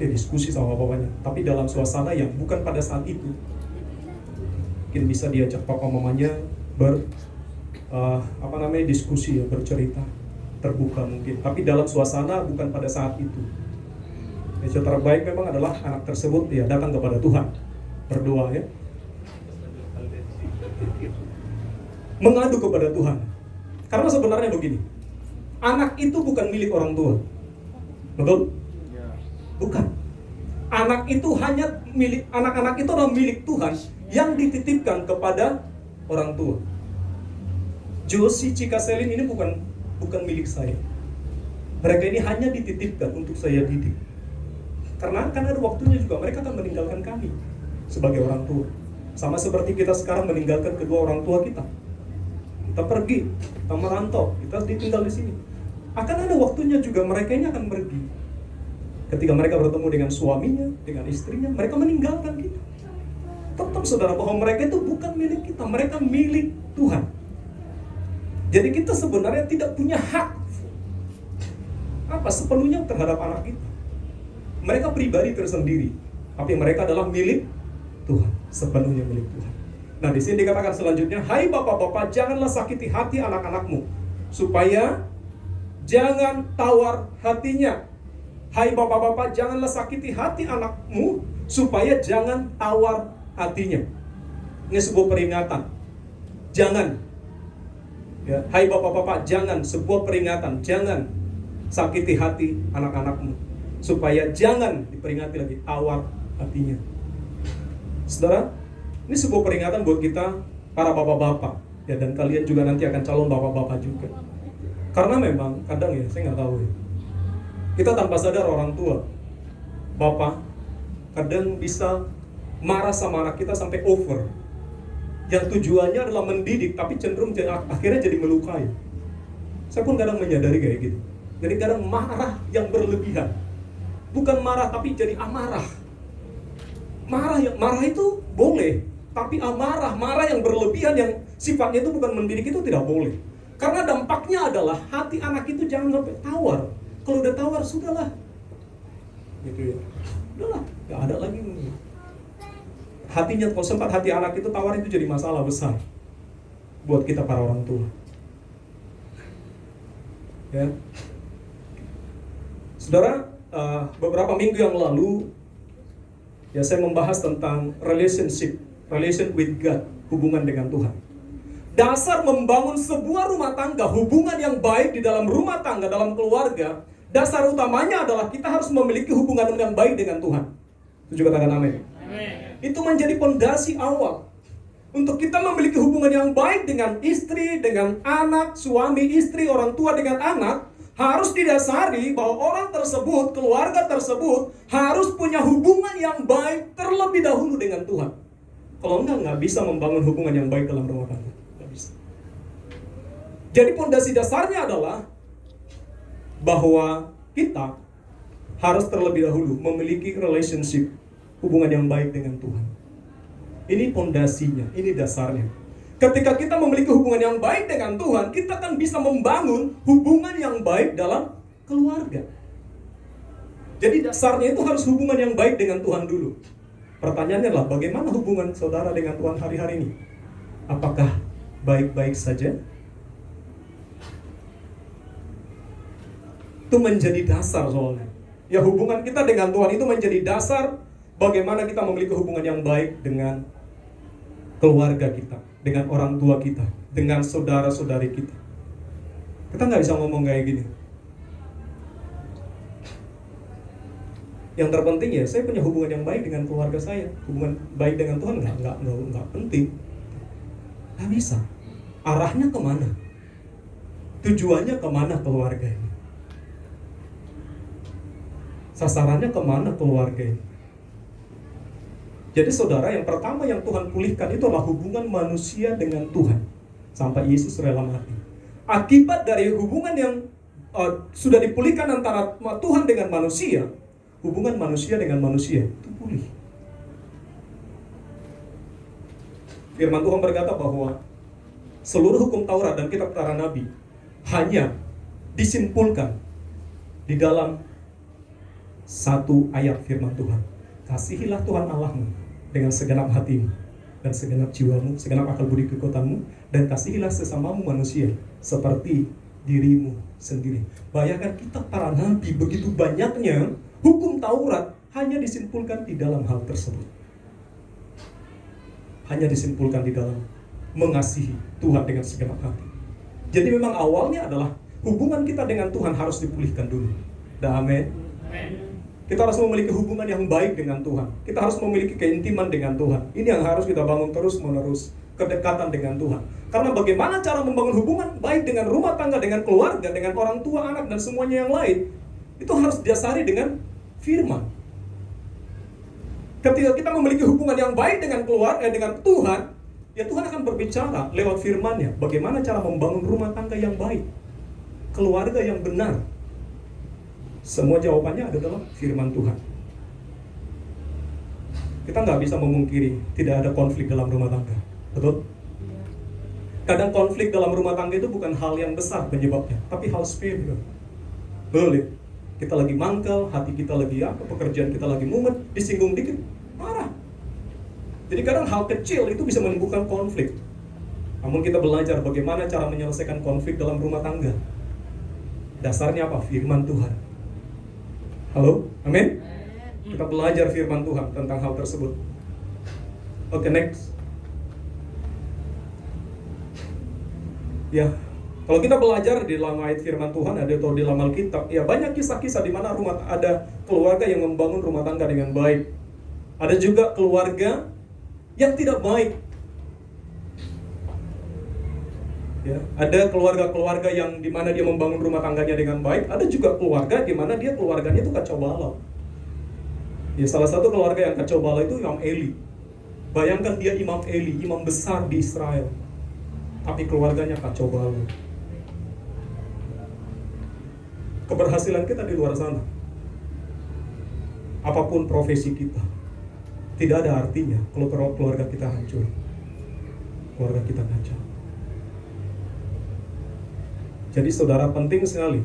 diskusi sama papanya, tapi dalam suasana yang bukan pada saat itu. Mungkin bisa diajak papa mamanya diskusi ya, bercerita terbuka mungkin, tapi dalam suasana bukan pada saat itu. Yang terbaik memang adalah anak tersebut ya datang kepada Tuhan, berdoa ya, mengadu kepada Tuhan. Karena sebenarnya begini, anak itu bukan milik orang tua. Betul? Bukan. Anak itu anak-anak itu adalah milik Tuhan yang dititipkan kepada orang tua. Josie Cikaselin ini bukan milik saya. Mereka ini hanya dititipkan untuk saya didik. Karena kan ada waktunya juga mereka akan meninggalkan kami sebagai orang tua. Sama seperti kita sekarang meninggalkan kedua orang tua kita. Kita pergi, kita merantau, kita ditinggal di sini. Akan ada waktunya juga mereka ini akan pergi. Ketika mereka bertemu dengan suaminya, dengan istrinya, mereka meninggalkan kita. Tetap saudara bahwa mereka itu bukan milik kita, mereka milik Tuhan. Jadi kita sebenarnya tidak punya hak sepenuhnya terhadap anak kita. Mereka pribadi tersendiri, tapi mereka adalah milik Tuhan, sepenuhnya milik Tuhan. Nah, di sini dikatakan selanjutnya, hai bapak-bapak, janganlah sakiti hati anak-anakmu, supaya jangan tawar hatinya. Hai bapak-bapak, janganlah sakiti hati anakmu, supaya jangan tawar hatinya. Ini sebuah peringatan. Jangan. Ya, hai bapak-bapak, jangan, sebuah peringatan. Jangan sakiti hati anak-anakmu, supaya jangan diperingati lagi, tawar hatinya. Saudara, ini sebuah peringatan buat kita, para bapak-bapak. Ya, dan kalian juga nanti akan calon bapak-bapak juga. Karena memang kadang ya, saya nggak tahu ya, kita tanpa sadar orang tua, bapak, kadang bisa marah sama anak kita sampai over. Yang tujuannya adalah mendidik, tapi cenderung akhirnya jadi melukai. Saya pun kadang menyadari kayak gitu. Jadi kadang marah yang berlebihan. Bukan marah tapi jadi amarah. Marah itu boleh, tapi marah yang berlebihan yang sifatnya itu bukan mendidik itu tidak boleh. Karena dampaknya adalah hati anak itu jangan sampai tawar. Kalau udah tawar, sudahlah. Gitu ya. Udahlah, gak ada lagi. Hatinya, kalau sempat hati anak itu tawar, itu jadi masalah besar buat kita para orang tua. Ya. Saudara, beberapa minggu yang lalu, ya saya membahas tentang relation with God, hubungan dengan Tuhan. Dasar membangun sebuah rumah tangga, hubungan yang baik di dalam rumah tangga, dalam keluarga, dasar utamanya adalah kita harus memiliki hubungan yang baik dengan Tuhan. Setuju katakan amin? Itu menjadi pondasi awal untuk kita memiliki hubungan yang baik dengan istri, dengan anak, suami, istri, orang tua dengan anak. Harus didasari bahwa orang tersebut, keluarga tersebut harus punya hubungan yang baik terlebih dahulu dengan Tuhan. Kalau enggak bisa membangun hubungan yang baik dalam rumah tangga. Jadi pondasi dasarnya adalah bahwa kita harus terlebih dahulu memiliki relationship, hubungan yang baik dengan Tuhan. Ini pondasinya, ini dasarnya. Ketika kita memiliki hubungan yang baik dengan Tuhan, kita akan bisa membangun hubungan yang baik dalam keluarga. Jadi dasarnya itu harus hubungan yang baik dengan Tuhan dulu. Pertanyaannya adalah bagaimana hubungan saudara dengan Tuhan hari-hari ini? Apakah baik-baik saja? Itu menjadi dasar soalnya. Ya, hubungan kita dengan Tuhan itu menjadi dasar bagaimana kita memiliki hubungan yang baik dengan keluarga kita, dengan orang tua kita, dengan saudara-saudari kita. Kita nggak bisa ngomong kayak gini. Yang terpenting ya, saya punya hubungan yang baik dengan keluarga saya. Hubungan baik dengan Tuhan nggak penting. Nggak bisa. Arahnya kemana? Tujuannya kemana keluarga ini? Sasarannya kemana keluarga ini? Jadi saudara, yang pertama yang Tuhan pulihkan itu adalah hubungan manusia dengan Tuhan. Sampai Yesus rela mati. Akibat dari hubungan yang sudah dipulihkan antara Tuhan dengan manusia, hubungan manusia dengan manusia itu pulih. Firman Tuhan berkata bahwa seluruh hukum Taurat dan kitab para nabi hanya disimpulkan di dalam satu ayat firman Tuhan. Kasihilah Tuhan Allahmu dengan segenap hatimu dan segenap jiwamu, segenap akal budi kekuatanmu, dan kasihilah sesamamu manusia seperti dirimu sendiri. Bayangkan kita para nabi, begitu banyaknya hukum Taurat hanya disimpulkan di dalam hal tersebut. Hanya disimpulkan di dalam mengasihi Tuhan dengan segenap hati. Jadi memang awalnya adalah hubungan kita dengan Tuhan harus dipulihkan dulu. Amin. Kita harus memiliki hubungan yang baik dengan Tuhan. Kita harus memiliki keintiman dengan Tuhan. Ini yang harus kita bangun terus-menerus, kedekatan dengan Tuhan. Karena bagaimana cara membangun hubungan baik dengan rumah tangga, dengan keluarga, dengan orang tua, anak, dan semuanya yang lain, itu harus didasari dengan firman. Ketika kita memiliki hubungan yang baik dengan keluarga, dengan Tuhan, ya Tuhan akan berbicara lewat firman-Nya. Bagaimana cara membangun rumah tangga yang baik, keluarga yang benar. Semua jawabannya ada dalam firman Tuhan. Kita nggak bisa memungkiri tidak ada konflik dalam rumah tangga, betul? Kadang konflik dalam rumah tangga itu bukan hal yang besar penyebabnya, tapi hal sepele. Boleh, kita lagi mangkal, hati kita lagi apa, pekerjaan kita lagi mumet, disinggung dikit, marah. Jadi kadang hal kecil itu bisa menimbulkan konflik. Namun kita belajar bagaimana cara menyelesaikan konflik dalam rumah tangga. Dasarnya apa? Firman Tuhan. Halo? Amin? Kita belajar firman Tuhan tentang hal tersebut. Oke, next. Ya, kalau kita belajar di dalam ayat firman Tuhan ada atau di dalam Alkitab, ya banyak kisah-kisah di mana ada keluarga yang membangun rumah tangga dengan baik. Ada juga keluarga yang tidak baik. Ya, ada keluarga-keluarga yang di mana dia membangun rumah tangganya dengan baik, ada juga keluarga di mana dia keluarganya itu kacau balau. Ya, salah satu keluarga yang kacau balau itu Imam Eli. Bayangkan dia Imam Eli, imam besar di Israel, tapi keluarganya kacau balau. Keberhasilan kita di luar sana, apapun profesi kita, tidak ada artinya kalau keluarga kita hancur, keluarga kita kacau. Jadi saudara, penting sekali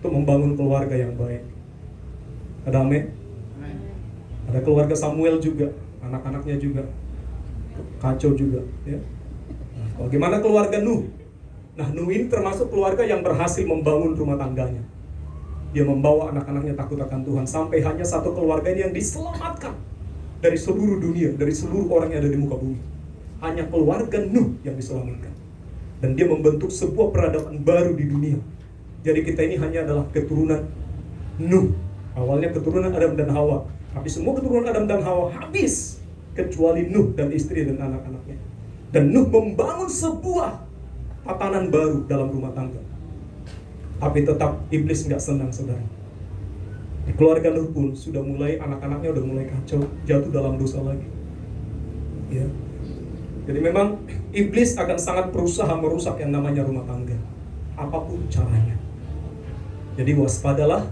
untuk membangun keluarga yang baik. Ada amin? Ada keluarga Samuel juga, anak-anaknya juga kacau juga, ya. Nah, bagaimana keluarga Nuh? Nah, Nuh ini termasuk keluarga yang berhasil membangun rumah tangganya. Dia membawa anak-anaknya takut akan Tuhan, sampai hanya satu keluarga yang diselamatkan dari seluruh dunia, dari seluruh orang yang ada di muka bumi. Hanya keluarga Nuh yang diselamatkan. Dan dia membentuk sebuah peradaban baru di dunia. Jadi kita ini hanya adalah keturunan Nuh. Awalnya keturunan Adam dan Hawa, tapi semua keturunan Adam dan Hawa habis, kecuali Nuh dan istri dan anak-anaknya. Dan Nuh membangun sebuah tatanan baru dalam rumah tangga. Tapi tetap iblis nggak senang, saudara. Di keluarga Nuh pun sudah mulai, anak-anaknya udah mulai kacau, jatuh dalam dosa lagi. Ya. Jadi memang iblis akan sangat berusaha merusak yang namanya rumah tangga, apapun caranya. Jadi waspadalah,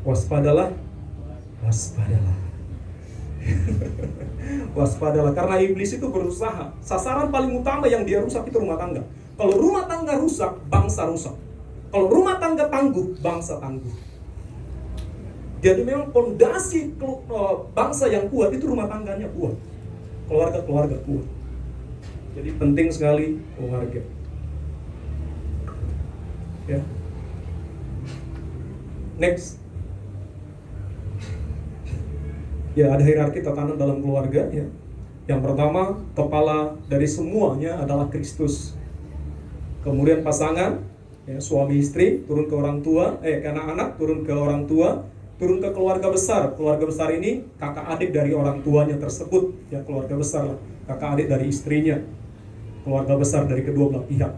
waspadalah, waspadalah. Waspadalah, karena iblis itu berusaha. Sasaran paling utama yang dia rusak itu rumah tangga. Kalau rumah tangga rusak, bangsa rusak. Kalau rumah tangga tangguh, bangsa tangguh. Jadi memang fondasi bangsa yang kuat itu rumah tangganya kuat, keluarga-keluarga kuat. Jadi penting sekali keluarga. Ya. Next. Ya, ada hierarki tatanan dalam keluarga, ya. Yang pertama, kepala dari semuanya adalah Kristus. Kemudian pasangan, ya, suami istri turun ke orang tua, anak-anak turun ke orang tua, turun ke keluarga besar. Keluarga besar ini kakak adik dari orang tuanya tersebut, ya, keluarga besar, kakak adik dari istrinya. Keluarga besar dari kedua belah pihak.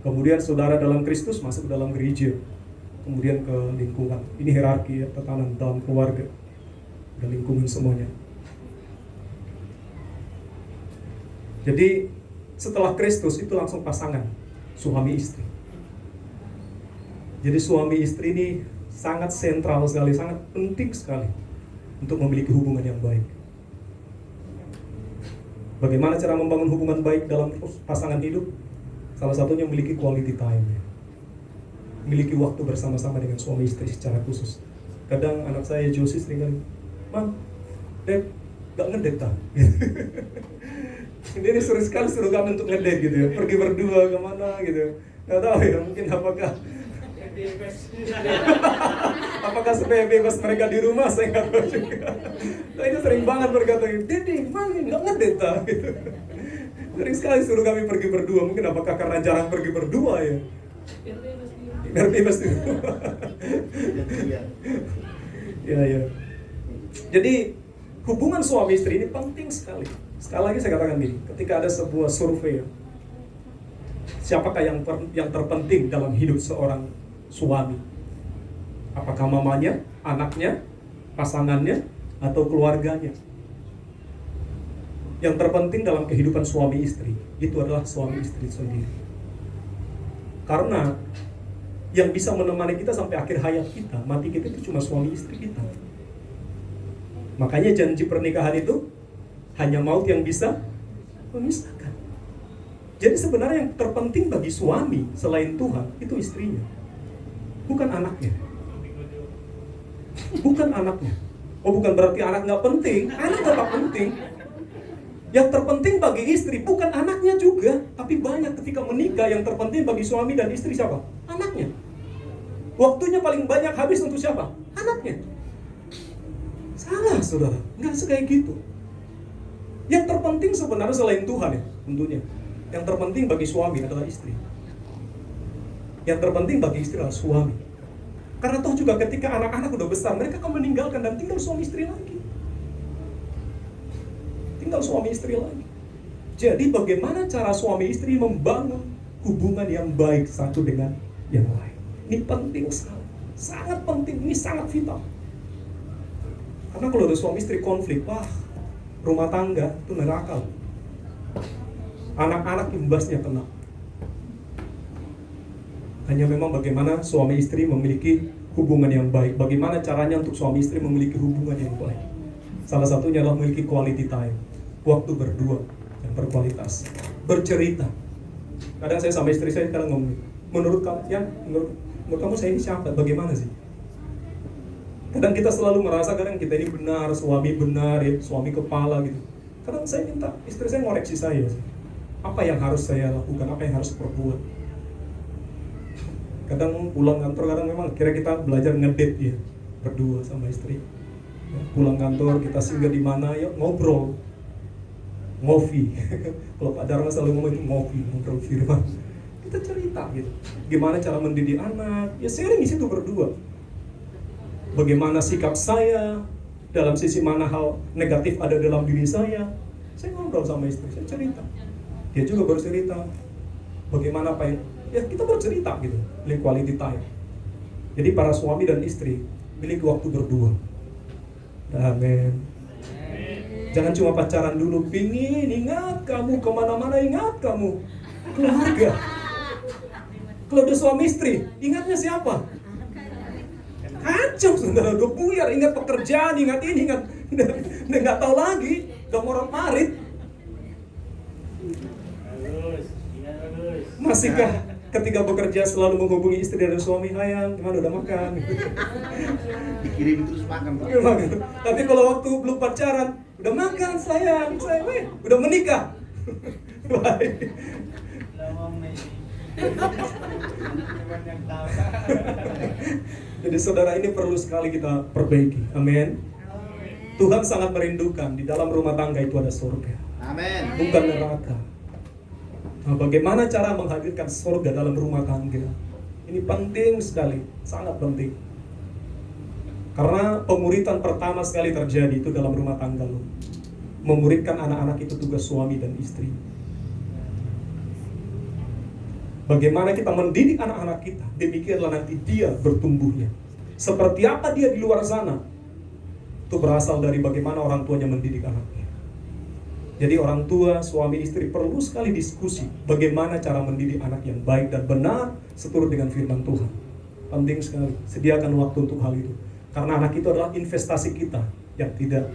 Kemudian saudara dalam Kristus masuk dalam gereja. kemudian ke lingkungan. Ini hierarki ya, tatanan dalam keluarga dan lingkungan semuanya. Jadi setelah Kristus itu langsung pasangan suami istri. Jadi suami istri ini sangat sentral sekali, sangat penting sekali untuk memiliki hubungan yang baik. Bagaimana cara membangun hubungan baik dalam pasangan hidup? Salah satunya memiliki quality time. Memiliki waktu bersama-sama dengan suami istri secara khusus. Kadang anak saya Josie sering kali, "Mam, Dad, gak ngedate tak?" Dia suruh sekali suruh kami untuk ngedate gitu ya, pergi berdua kemana gitu. Gak tahu ya, mungkin apakah supaya bebas mereka di rumah, saya nggak tahu juga. Nah, itu sering banget berkata, "Dede, Mam, nggak ngedate tak?" Gitu. Sering sekali suruh kami pergi berdua. Mungkin apakah karena jarang pergi berdua ya? Biar bebas di rumah. Ya. Jadi hubungan suami istri ini penting sekali. Sekali lagi saya katakan gini, ketika ada sebuah survei, siapakah yang terpenting dalam hidup seorang suami? Apakah mamanya, anaknya, pasangannya, atau keluarganya? Yang terpenting dalam kehidupan suami istri itu adalah suami istri sendiri. Karena yang bisa menemani kita sampai akhir hayat kita, mati kita itu cuma suami istri kita. Makanya janji pernikahan itu hanya maut yang bisa memisahkan. Jadi sebenarnya yang terpenting bagi suami selain Tuhan itu istrinya, bukan anaknya. Bukan anaknya. Oh, bukan berarti anak nggak penting. Anak tetap penting. Yang terpenting bagi istri bukan anaknya juga, tapi banyak ketika menikah yang terpenting bagi suami dan istri siapa? Anaknya. Waktunya paling banyak habis untuk siapa? Anaknya. Salah, saudara. Nggak kayak gitu. Yang terpenting sebenarnya selain Tuhan ya, tentunya. Yang terpenting bagi suami adalah istri. Yang terpenting bagi istri adalah suami. Karena toh juga ketika anak-anak udah besar, mereka akan meninggalkan dan tinggal suami istri lagi. Tinggal suami istri lagi. Jadi bagaimana cara suami istri membangun hubungan yang baik satu dengan yang lain? Ini penting sekali. Sangat penting, ini sangat vital. Karena kalau ada suami istri konflik, wah, rumah tangga itu neraka. Anak-anak imbasnya kena. Hanya memang bagaimana suami istri memiliki hubungan yang baik. Bagaimana caranya untuk suami istri memiliki hubungan yang baik? Salah satunya adalah memiliki quality time. Waktu berdua yang berkualitas. Bercerita. Kadang saya sama istri saya kadang ngomong, menurut kamu saya ini siapa? Bagaimana sih? Kadang kita selalu merasa kadang kita ini benar, suami benar ya, suami kepala gitu. Kadang saya minta istri saya ngoreksi saya. Apa yang harus saya lakukan? Apa yang harus saya perbuat? Kadang pulang kantor, kadang memang kira kita belajar ngedate ya, berdua sama istri. Pulang kantor kita singgah di mana, yuk ngobrol, ngopi. Kalau Pak Dharma selalu ngomong itu ngobrol firman. Kita cerita gitu. Gimana cara mendidik anak? Ya sharing di situ berdua. Bagaimana sikap saya, dalam sisi mana hal negatif ada dalam diri saya ngobrol sama istri, saya cerita. Dia juga bercerita. Bagaimana apa yang ya kita bercerita gitu, miliki quality time. Jadi para suami dan istri miliki waktu berdua. Amin. Jangan cuma pacaran dulu, pingin ingat kamu kemana-mana, ingat kamu keluarga. Kalau udah suami istri, ingatnya siapa? Kacau, saudara, udah buyar, ingat pekerjaan, ingat ini, ingat nggak tahu lagi, udah morot marit. Masihkah ketika bekerja selalu menghubungi istri dan suami, "Hayang, gimana udah makan?" Dikirim terus makan, Pak. Tapi kalau waktu belum pacaran, udah makan sayang, udah menikah. Baik. Jadi saudara, ini perlu sekali kita perbaiki. Amin. Tuhan sangat merindukan di dalam rumah tangga itu ada surga. Amin. Bukan neraka. Nah, bagaimana cara menghadirkan surga dalam rumah tangga? Ini penting sekali, sangat penting. Karena pemuritan pertama sekali terjadi itu dalam rumah tangga lo. Memuridkan anak-anak itu tugas suami dan istri. Bagaimana kita mendidik anak-anak kita, demikianlah nanti dia bertumbuhnya. Seperti apa dia di luar sana, itu berasal dari bagaimana orang tuanya mendidik anaknya. Jadi orang tua, suami istri perlu sekali diskusi bagaimana cara mendidik anak yang baik dan benar seturut dengan firman Tuhan. Penting sekali, sediakan waktu untuk hal itu. Karena anak itu adalah investasi kita yang tidak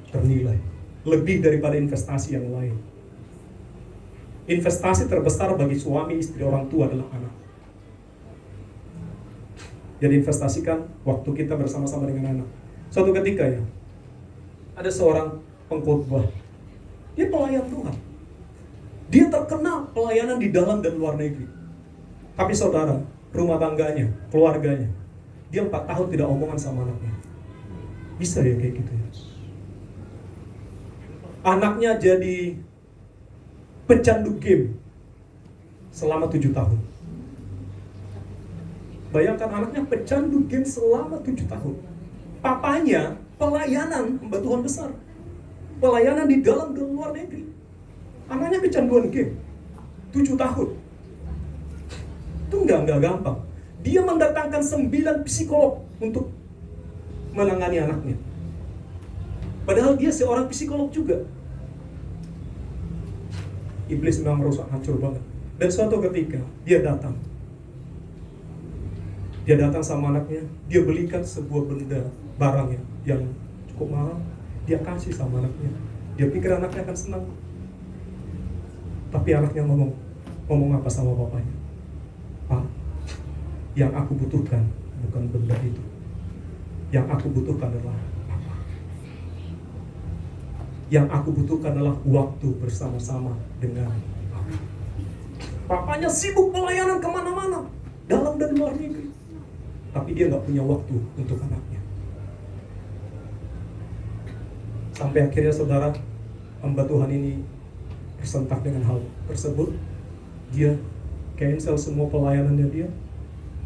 ternilai, lebih daripada investasi yang lain. Investasi terbesar bagi suami, istri, orang tua adalah anak. Jadi investasikan waktu kita bersama-sama dengan anak. Suatu ketika ya, ada seorang pengkhotbah. Dia pelayan Tuhan. Dia terkenal pelayanan di dalam dan luar negeri. Tapi saudara, rumah tangganya, keluarganya, dia 4 tahun tidak omongan sama anaknya. Bisa ya kayak gitu ya? Anaknya jadi pecandu game selama 7 tahun. Bayangkan anaknya pecandu game selama 7 tahun. Papanya pelayanan hamba Tuhan besar. Pelayanan di dalam dan luar negeri. Anaknya kecanduan game 7 tahun. Itu enggak gampang. Dia mendatangkan 9 psikolog untuk menangani anaknya. Padahal dia seorang psikolog juga. Iblis memang merusak, hancur banget. Dan suatu ketika dia datang. Dia datang sama anaknya, dia belikan sebuah benda, barang yang cukup mahal. Dia kasih sama anaknya. Dia pikir anaknya akan senang. Tapi anaknya ngomong apa sama bapaknya? Pak, yang aku butuhkan bukan benda itu. Yang aku butuhkan adalah apa? Yang aku butuhkan adalah waktu bersama-sama dengan Papa. Papanya sibuk pelayanan kemana-mana, dalam dan luar negeri. Tapi dia gak punya waktu untuk anaknya. Sampai akhirnya saudara, hamba Tuhan ini bersentak dengan hal tersebut. Dia cancel semua pelayanannya dia.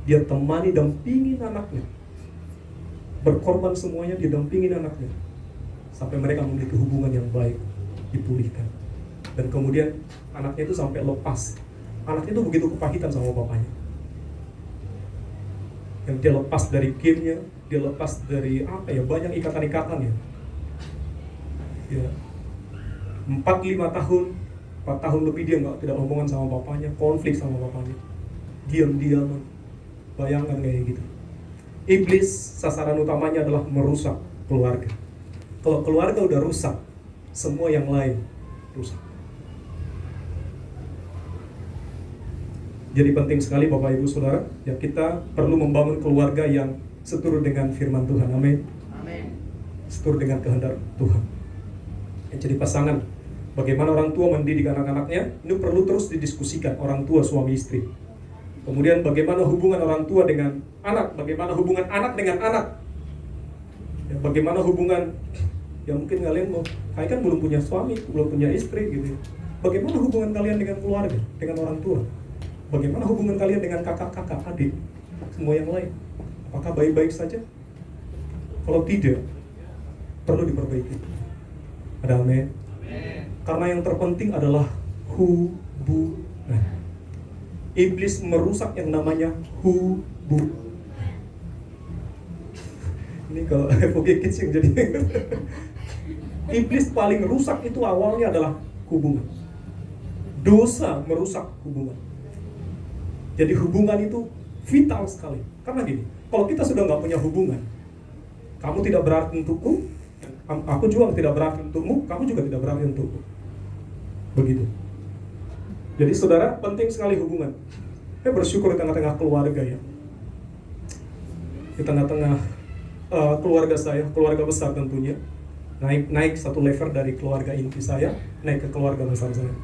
Dia temani, dampingin anaknya. Berkorban semuanya, dia dampingin anaknya. Sampai mereka memiliki hubungan yang baik, dipulihkan. Dan kemudian anaknya itu sampai lepas. Anaknya itu begitu kepahitan sama bapaknya. Yang dia lepas dari game-nya, dia lepas dari banyak ikatan-ikatan ya. Ya, 4-5 tahun, 4 tahun lebih dia tidak omongan sama bapaknya, konflik sama bapaknya. Diam-diaman. Bayangkan kayak gitu. Iblis sasaran utamanya adalah merusak keluarga. Kalau keluarga udah rusak, semua yang lain rusak. Jadi penting sekali Bapak Ibu Saudara, ya kita perlu membangun keluarga yang seturut dengan firman Tuhan. Amin. Amin. Seturut dengan kehendak Tuhan. Jadi pasangan, bagaimana orang tua mendidik anak-anaknya, ini perlu terus didiskusikan orang tua suami istri. Kemudian bagaimana hubungan orang tua dengan anak, bagaimana hubungan anak dengan anak. Ya, bagaimana hubungan, ya mungkin kalian kalian kan belum punya suami, belum punya istri gitu. Bagaimana hubungan kalian dengan keluarga, dengan orang tua? Bagaimana hubungan kalian dengan kakak-kakak, adik, semua yang lain? Apakah baik-baik saja? Kalau tidak, perlu diperbaiki. Ada amin? Karena yang terpenting adalah hubungan. Iblis merusak yang namanya hubungan. Ini kalau FOG Kids yang jadi Iblis paling rusak itu awalnya adalah hubungan. Dosa merusak hubungan. Jadi hubungan itu vital sekali. Karena gini, kalau kita sudah nggak punya hubungan, kamu tidak berarti untukku, aku juga tidak berarti untukmu, kamu juga tidak berarti untukku. Begitu. Jadi saudara, penting sekali hubungan. Saya bersyukur di tengah-tengah keluarga ya. Di tengah-tengah keluarga saya, keluarga besar tentunya, naik satu level dari keluarga inti saya, naik ke keluarga besar saya.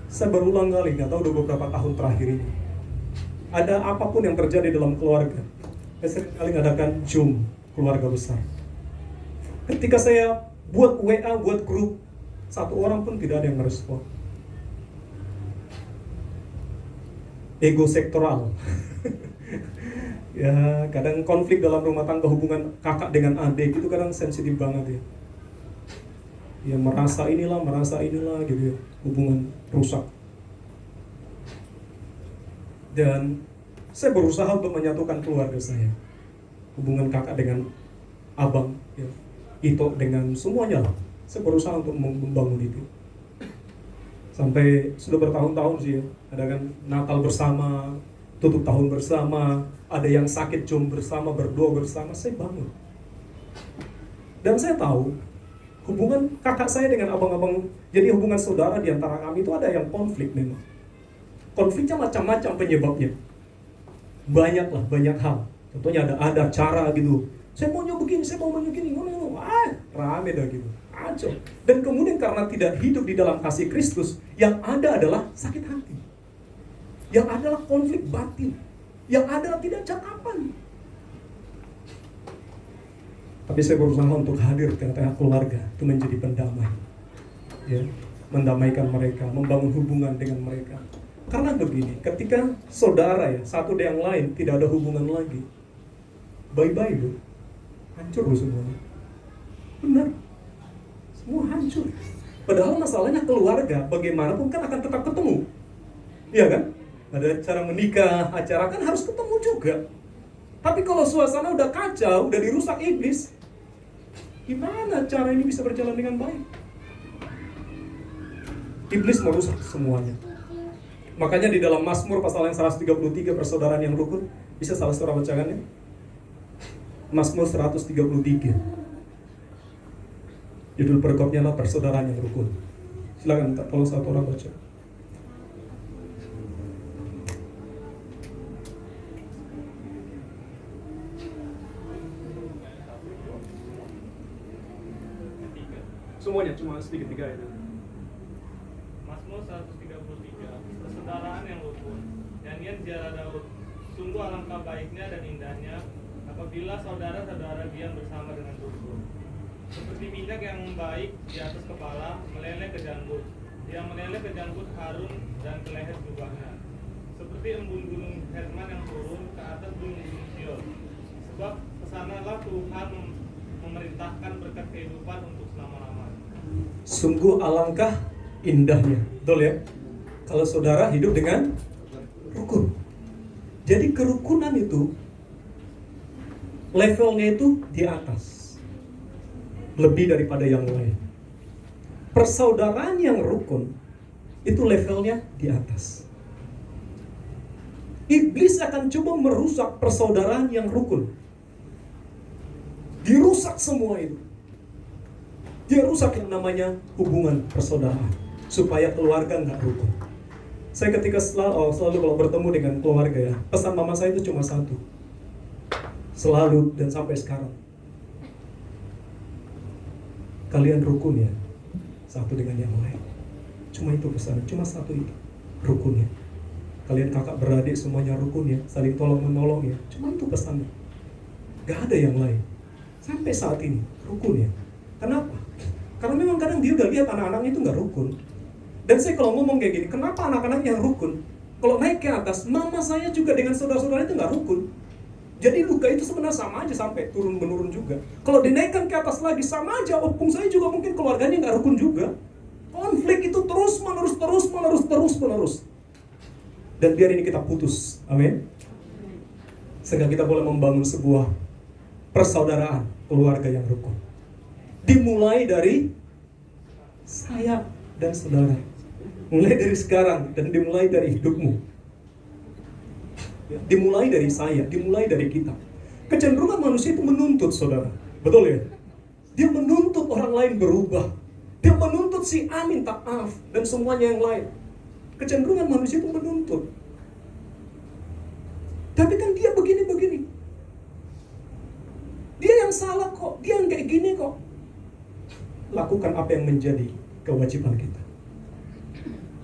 Saya berulang kali, nggak tahu udah beberapa tahun terakhir ini, ada apapun yang terjadi dalam keluarga, saya sering kali ngadakan Zoom keluarga besar. Ketika saya buat WA, buat grup, satu orang pun tidak ada yang merespon. Ego sektoral. Ya, kadang konflik dalam rumah tangga, hubungan kakak dengan adik itu kadang sensitif banget ya. Ya merasa inilah gitu ya, hubungan rusak. Dan saya berusaha untuk menyatukan keluarga saya. Hubungan kakak dengan abang, ya. Ito dengan semuanya lah. Saya berusaha untuk membangun itu. Sampai sudah bertahun-tahun sih ya. Ada kan Natal bersama, tutup tahun bersama, ada yang sakit jom bersama, berdoa bersama, saya bangun. Dan saya tahu hubungan kakak saya dengan abang-abang, jadi hubungan saudara di antara kami itu ada yang konflik memang. Konfliknya macam-macam penyebabnya. Banyak hal. Contohnya ada cara gitu. Saya maunya begini, saya maunya begini, rame dah gitu. Aco. Dan kemudian karena tidak hidup di dalam kasih Kristus, yang ada adalah sakit hati. Yang ada adalah konflik batin. Yang ada adalah tidak cakapan. Tapi saya berusaha untuk hadir di tengah-tengah keluarga, itu menjadi pendamai. Ya, mendamaikan mereka, membangun hubungan dengan mereka. Karena begini, ketika saudara ya, satu dengan yang lain tidak ada hubungan lagi, bye-bye loh. Hancur loh semuanya. Benar. Semua hancur. Padahal masalahnya keluarga, bagaimanapun kan akan tetap ketemu. Iya kan? Ada acara menikah, acara kan harus ketemu juga. Tapi kalau suasana udah kacau, udah dirusak iblis, gimana cara ini bisa berjalan dengan baik? Iblis merusak semuanya. Makanya di dalam Mazmur pasal yang 133, persaudaraan yang rukun, bisa salah seorang bacaannya? Mazmur 133. Judul perikopnya adalah persaudaraan yang rukun. Silakan kalau satu orang baca. Semuanya cuma sedikit tiga itu. Mazmur 133, persaudaraan yang rukun. Nyanyian ziarah Daud. Sungguh alangkah baiknya dan indahnya apabila saudara-saudara diam bersama dengan rukun. Seperti minyak yang baik di atas kepala meleleh ke janggut, yang meleleh ke janggut Harun dan ke leher jubahnya. Seperti embun gunung Herman yang turun ke atas gunung Sion. Sebab kesanalah Tuhan memerintahkan berkat kehidupan untuk selama-lamanya. Sungguh alangkah indahnya, betul ya? Kalau saudara hidup dengan rukun. Jadi kerukunan itu levelnya itu di atas, lebih daripada yang lain. Persaudaraan yang rukun itu levelnya di atas. Iblis akan coba merusak persaudaraan yang rukun. Dirusak semua itu. Dia rusak yang namanya hubungan persaudaraan, supaya keluarga nggak rukun. Saya ketika selalu kalau bertemu dengan keluarga ya, pesan mama saya itu cuma satu, selalu dan sampai sekarang. Kalian rukun ya, satu dengan yang lain. Cuma itu pesan, cuma satu itu, rukun ya. Kalian kakak beradik semuanya rukun ya, saling tolong menolong ya. Cuma itu pesannya. Gak ada yang lain. Sampai saat ini rukun ya. Kenapa? Karena memang kadang dia udah lihat anak-anaknya itu gak rukun. Dan saya kalau ngomong kayak gini, kenapa anak-anaknya rukun? Kalau naik ke atas, mama saya juga dengan saudara-saudara itu gak rukun. Jadi luka itu sebenarnya sama aja sampai turun-menurun juga. Kalau dinaikkan ke atas lagi sama aja, opung saya juga mungkin keluarganya gak rukun juga. Konflik itu terus-menerus. Dan biar ini kita putus, amin. Sehingga kita boleh membangun sebuah persaudaraan, keluarga yang rukun. Dimulai dari saya dan saudara. Mulai dari sekarang dan dimulai dari hidupmu. Dimulai dari saya, dimulai dari kita. Kecenderungan manusia itu menuntut, saudara. Betul ya? Dia menuntut orang lain berubah. Dia menuntut si A minta maaf dan semuanya yang lain. Kecenderungan manusia itu menuntut. Tapi kan dia begini-begini. Dia yang salah kok, dia yang kayak gini kok. Lakukan apa yang menjadi kewajiban kita.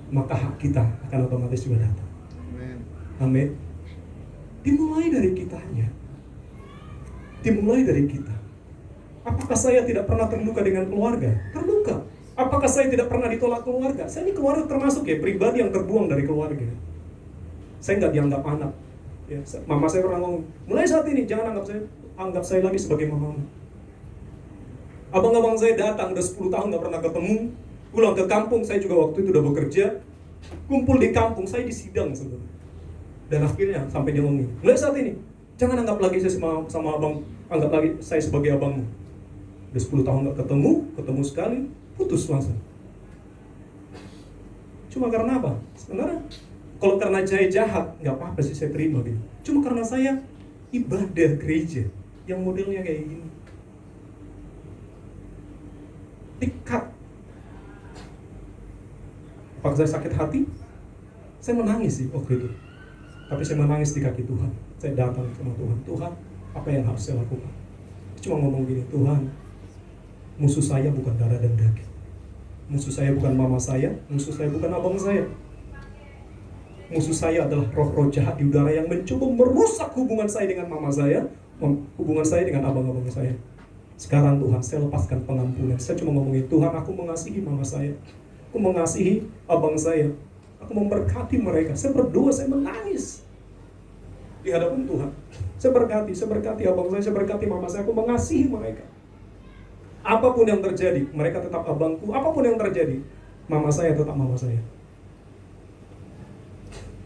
Maka hak kita akan otomatis juga datang. Amin. Dimulai dari kitanya. Dimulai dari kita. Apakah saya tidak pernah terluka dengan keluarga? Terluka. Apakah saya tidak pernah ditolak keluarga? Saya ini keluarga termasuk ya, pribadi yang terbuang dari keluarga. Saya nggak dianggap anak. Ya, mama saya pernah ngomong, mulai saat ini jangan anggap saya lagi sebagai mamamu. Abang-abang saya datang udah 10 tahun nggak pernah ketemu. Pulang ke kampung, saya juga waktu itu udah bekerja. Kumpul di kampung, saya disidang sebenarnya. Dan akhirnya sampai dia ngomong, mulai saat ini jangan anggap lagi saya sama abang, anggap lagi saya sebagai abangmu. Udah 10 tahun gak ketemu sekali, putus langsung. Cuma karena apa? Sebenarnya kalau karena saya jahat, nggak apa-apa sih, saya terima gitu. Cuma karena saya ibadah gereja yang modelnya kayak gini. Tikat. Apakah saya sakit hati? Saya menangis sih waktu itu. Tapi saya menangis di kaki Tuhan. Saya datang sama Tuhan. Tuhan, apa yang harus saya lakukan? Saya cuma ngomong gini, Tuhan, musuh saya bukan darah dan daging. Musuh saya bukan mama saya, musuh saya bukan abang saya. Musuh saya adalah roh-roh jahat di udara yang mencoba merusak hubungan saya dengan mama saya, hubungan saya dengan abang-abang saya. Sekarang Tuhan, saya lepaskan pengampunan. Saya cuma ngomongin, Tuhan, aku mengasihi mama saya, aku mengasihi abang saya, aku memberkati mereka. Saya berdoa, saya menangis di hadapan Tuhan. Saya berkati abang saya berkati mama saya, aku mengasihi mereka. Apapun yang terjadi, mereka tetap abangku. Apapun yang terjadi, mama saya tetap mama saya.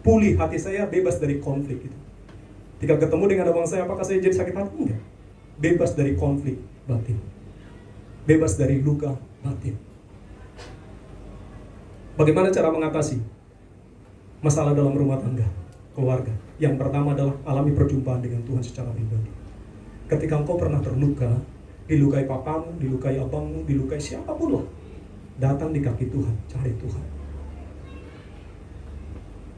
Pulih hati saya, bebas dari konflik itu. Ketika ketemu dengan abang saya, apakah saya jadi sakit hati? Enggak. Bebas dari konflik batin. Bebas dari luka batin. Bagaimana cara mengatasi masalah dalam rumah tangga, keluarga? Yang pertama adalah alami perjumpaan dengan Tuhan secara pribadi. Ketika engkau pernah terluka, dilukai papamu, dilukai abangmu, dilukai siapapun lah, datang di kaki Tuhan, cari Tuhan.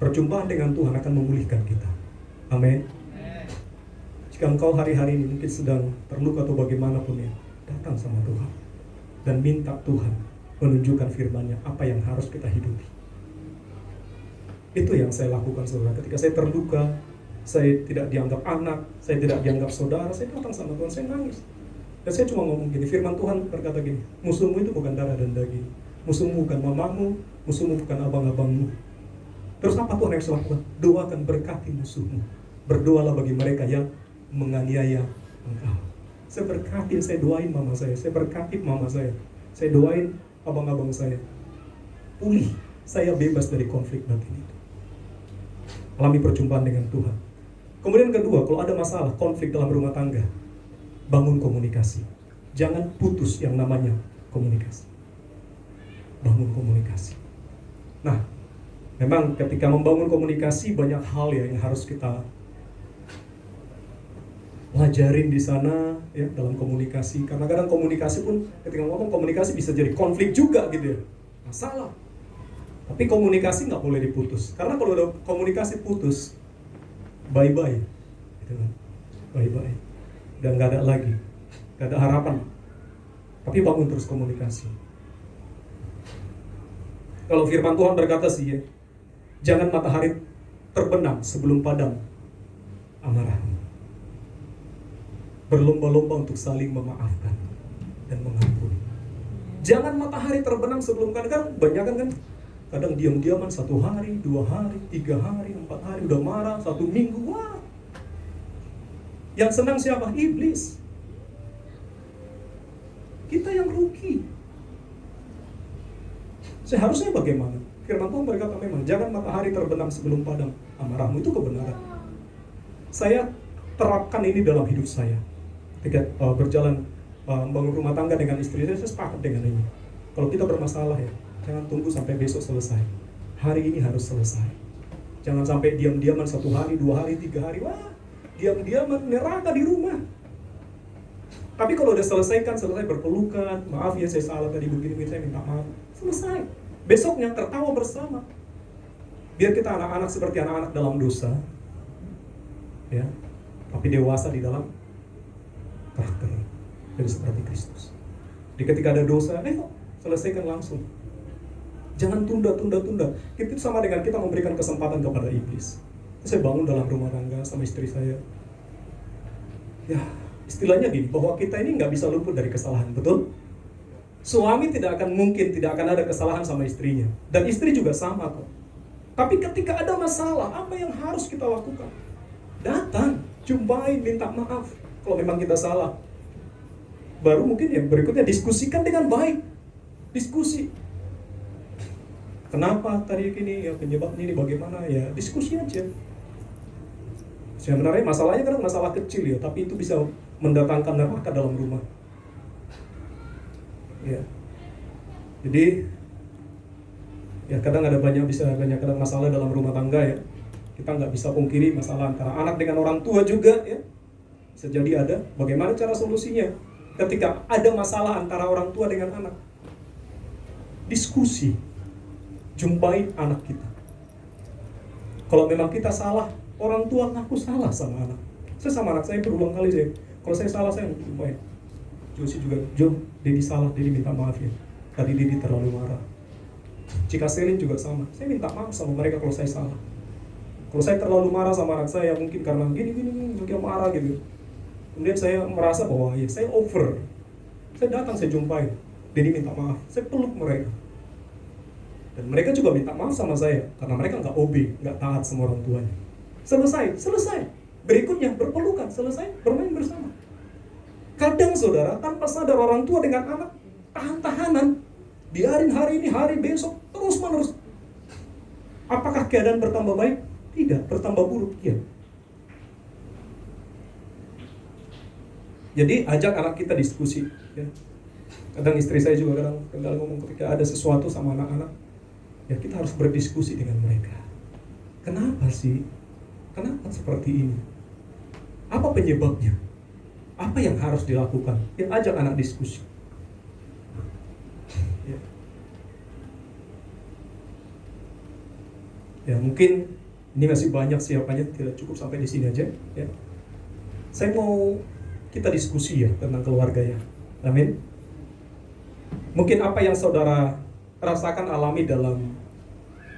Perjumpaan dengan Tuhan akan memulihkan kita. Amin. Jika engkau hari-hari ini mungkin sedang terluka atau bagaimanapun ya, datang sama Tuhan dan minta Tuhan menunjukkan firman-Nya apa yang harus kita hidupi. Itu yang saya lakukan, saudara. Ketika saya terluka, saya tidak dianggap anak, saya tidak dianggap saudara, saya datang sama Tuhan, saya nangis. Dan saya cuma ngomong gini, firman Tuhan berkata gini, musuhmu itu bukan darah dan daging, musuhmu bukan mamamu, musuhmu bukan abang-abangmu. Terus apa Tuhan yang saya lakukan? Doakan, berkati musuhmu. Berdoalah bagi mereka yang menganiaya engkau. Saya berkati, saya doain mama saya berkati mama saya doain abang-abang saya. Pulih, saya bebas dari konflik batin itu. Alami perjumpaan dengan Tuhan. Kemudian kedua, kalau ada masalah, konflik dalam rumah tangga, bangun komunikasi. Jangan putus yang namanya komunikasi. Bangun komunikasi. Nah, memang ketika membangun komunikasi banyak hal ya yang harus kita pelajarin di sana ya dalam komunikasi. Karena kadang komunikasi pun ketika ngomong komunikasi bisa jadi konflik juga gitu ya. Masalah. Tapi komunikasi nggak boleh diputus. Karena kalau udah komunikasi putus, bye-bye. Gitu kan. Bye-bye. Dan nggak ada lagi. Nggak ada harapan. Tapi bangun terus komunikasi. Kalau firman Tuhan berkata sih ya, jangan matahari terbenam sebelum padam amarahmu. Berlomba-lomba untuk saling memaafkan dan mengampuni. Jangan matahari terbenam sebelum kadang banyak kan kadang diam-diaman 1 hari, 2 hari, 3 hari, 4 hari udah marah, 1 minggu, wah. Yang senang siapa? Iblis. Kita yang rugi. Seharusnya bagaimana? Firman Tuhan berkata memang jangan matahari terbenam sebelum padam amarahmu, itu kebenaran. Saya terapkan ini dalam hidup saya. Ketika berjalan membangun rumah tangga dengan istri saya sepakat dengan ini. Kalau kita bermasalah ya, jangan tunggu sampai besok selesai. Hari ini harus selesai. Jangan sampai diam-diaman 1 hari, 2 hari, 3 hari. Wah, diam-diaman neraka di rumah. Tapi kalau udah selesai berpelukan, maaf ya saya salah tadi begini, saya minta maaf. Selesai. Besoknya tertawa bersama. Biar kita anak-anak seperti anak-anak dalam dosa. Ya. Tapi dewasa di dalam karakter. Jadi seperti Kristus. Di ketika ada dosa, selesaikan langsung. Jangan tunda. Itu sama dengan kita memberikan kesempatan kepada iblis. Saya bangun dalam rumah tangga sama istri saya. Ya, istilahnya gini, bahwa kita ini nggak bisa luput dari kesalahan, betul? Suami tidak akan ada kesalahan sama istrinya. Dan istri juga sama kok. Tapi ketika ada masalah, apa yang harus kita lakukan? Datang, jumpai, minta maaf. Kalau memang kita salah. Baru mungkin yang berikutnya diskusikan dengan baik. Diskusi. Kenapa tadi gini, ya penyebabnya ini bagaimana, ya diskusi aja. Sebenarnya masalahnya kadang masalah kecil ya, tapi itu bisa mendatangkan neraka dalam rumah. Ya. Jadi ya kadang banyak masalah dalam rumah tangga ya. Kita nggak bisa pungkiri masalah antara anak dengan orang tua juga ya. Bisa jadi ada. Bagaimana cara solusinya? Ketika ada masalah antara orang tua dengan anak, diskusi, jumpai anak kita. Kalau memang kita salah, orang tua ngaku salah sama anak. Saya sama anak saya berulang kali kalau saya salah saya jumpai. Josi juga, Dedi salah, Dedi minta maaf ya. Tadi Dedi terlalu marah. Jika Selin juga sama, saya minta maaf sama mereka kalau saya salah. Kalau saya terlalu marah sama anak saya, mungkin karena gini, mungkin marah gitu. Kemudian saya merasa bahwa ya saya over. Saya datang, saya jumpai, Dedi minta maaf, saya peluk mereka. Dan mereka juga minta maaf sama saya, karena mereka nggak obey, nggak taat sama orang tuanya. Selesai. Berikutnya berpelukan, selesai, bermain bersama. Kadang saudara, tanpa sadar orang tua dengan anak tahan-tahanan, biarin hari ini, hari besok, terus-menerus. Apakah keadaan bertambah baik? Tidak, bertambah buruk. Ya. Jadi ajak anak kita diskusi. Ya. Kadang istri saya juga kadang ngomong ketika ada sesuatu sama anak-anak, ya kita harus berdiskusi dengan mereka. Kenapa sih? Kenapa seperti ini? Apa penyebabnya? Apa yang harus dilakukan? Ya, ajak anak diskusi. Ya mungkin ini masih banyak siapanya, tidak cukup sampai di sini aja. Ya. Saya mau kita diskusi ya tentang keluarga ya. Amin. Mungkin apa yang saudara rasakan alami dalam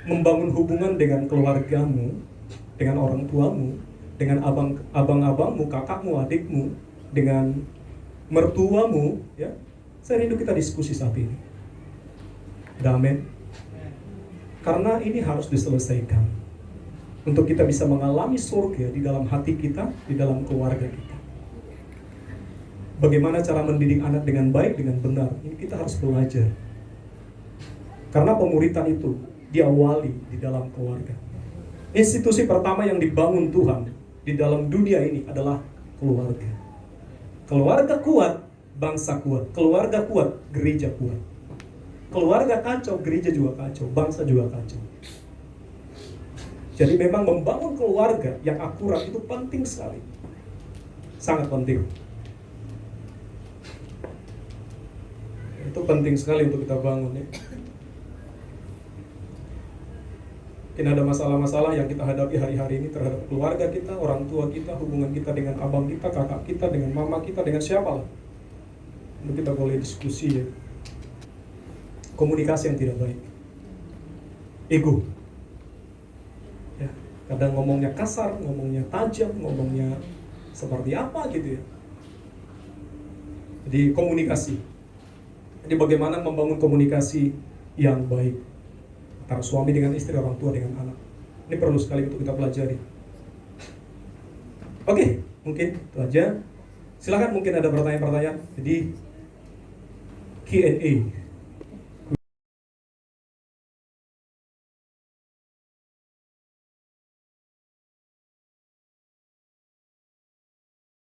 membangun hubungan dengan keluargamu, dengan orang tuamu, dengan abang-abangmu, kakakmu, adikmu, dengan mertuamu, ya. Saya rindu kita diskusi saat ini. Amin. Karena ini harus diselesaikan untuk kita bisa mengalami surga di dalam hati kita, di dalam keluarga kita. Bagaimana cara mendidik anak dengan baik, dengan benar, ini kita harus belajar. Karena pemuritan itu diawali di dalam keluarga. Institusi pertama yang dibangun Tuhan di dalam dunia ini adalah keluarga. Keluarga kuat, bangsa kuat. Keluarga kuat, gereja kuat. Keluarga kacau, gereja juga kacau, bangsa juga kacau. Jadi memang membangun keluarga yang akurat itu penting sekali. Sangat penting. Itu penting sekali untuk kita bangun ya. Mungkin ada masalah-masalah yang kita hadapi hari-hari ini terhadap keluarga kita, orang tua kita, hubungan kita dengan abang kita, kakak kita, dengan mama kita, dengan siapa lah. Untuk kita boleh diskusi ya. Komunikasi yang tidak baik. Ego. Ya, kadang ngomongnya kasar, ngomongnya tajam, ngomongnya seperti apa gitu ya. Jadi komunikasi. Jadi bagaimana membangun komunikasi yang baik antara suami dengan istri, orang tua dengan anak. Ini perlu sekali untuk kita pelajari. Oke, mungkin itu aja. Silakan mungkin ada pertanyaan-pertanyaan. Jadi Q&A.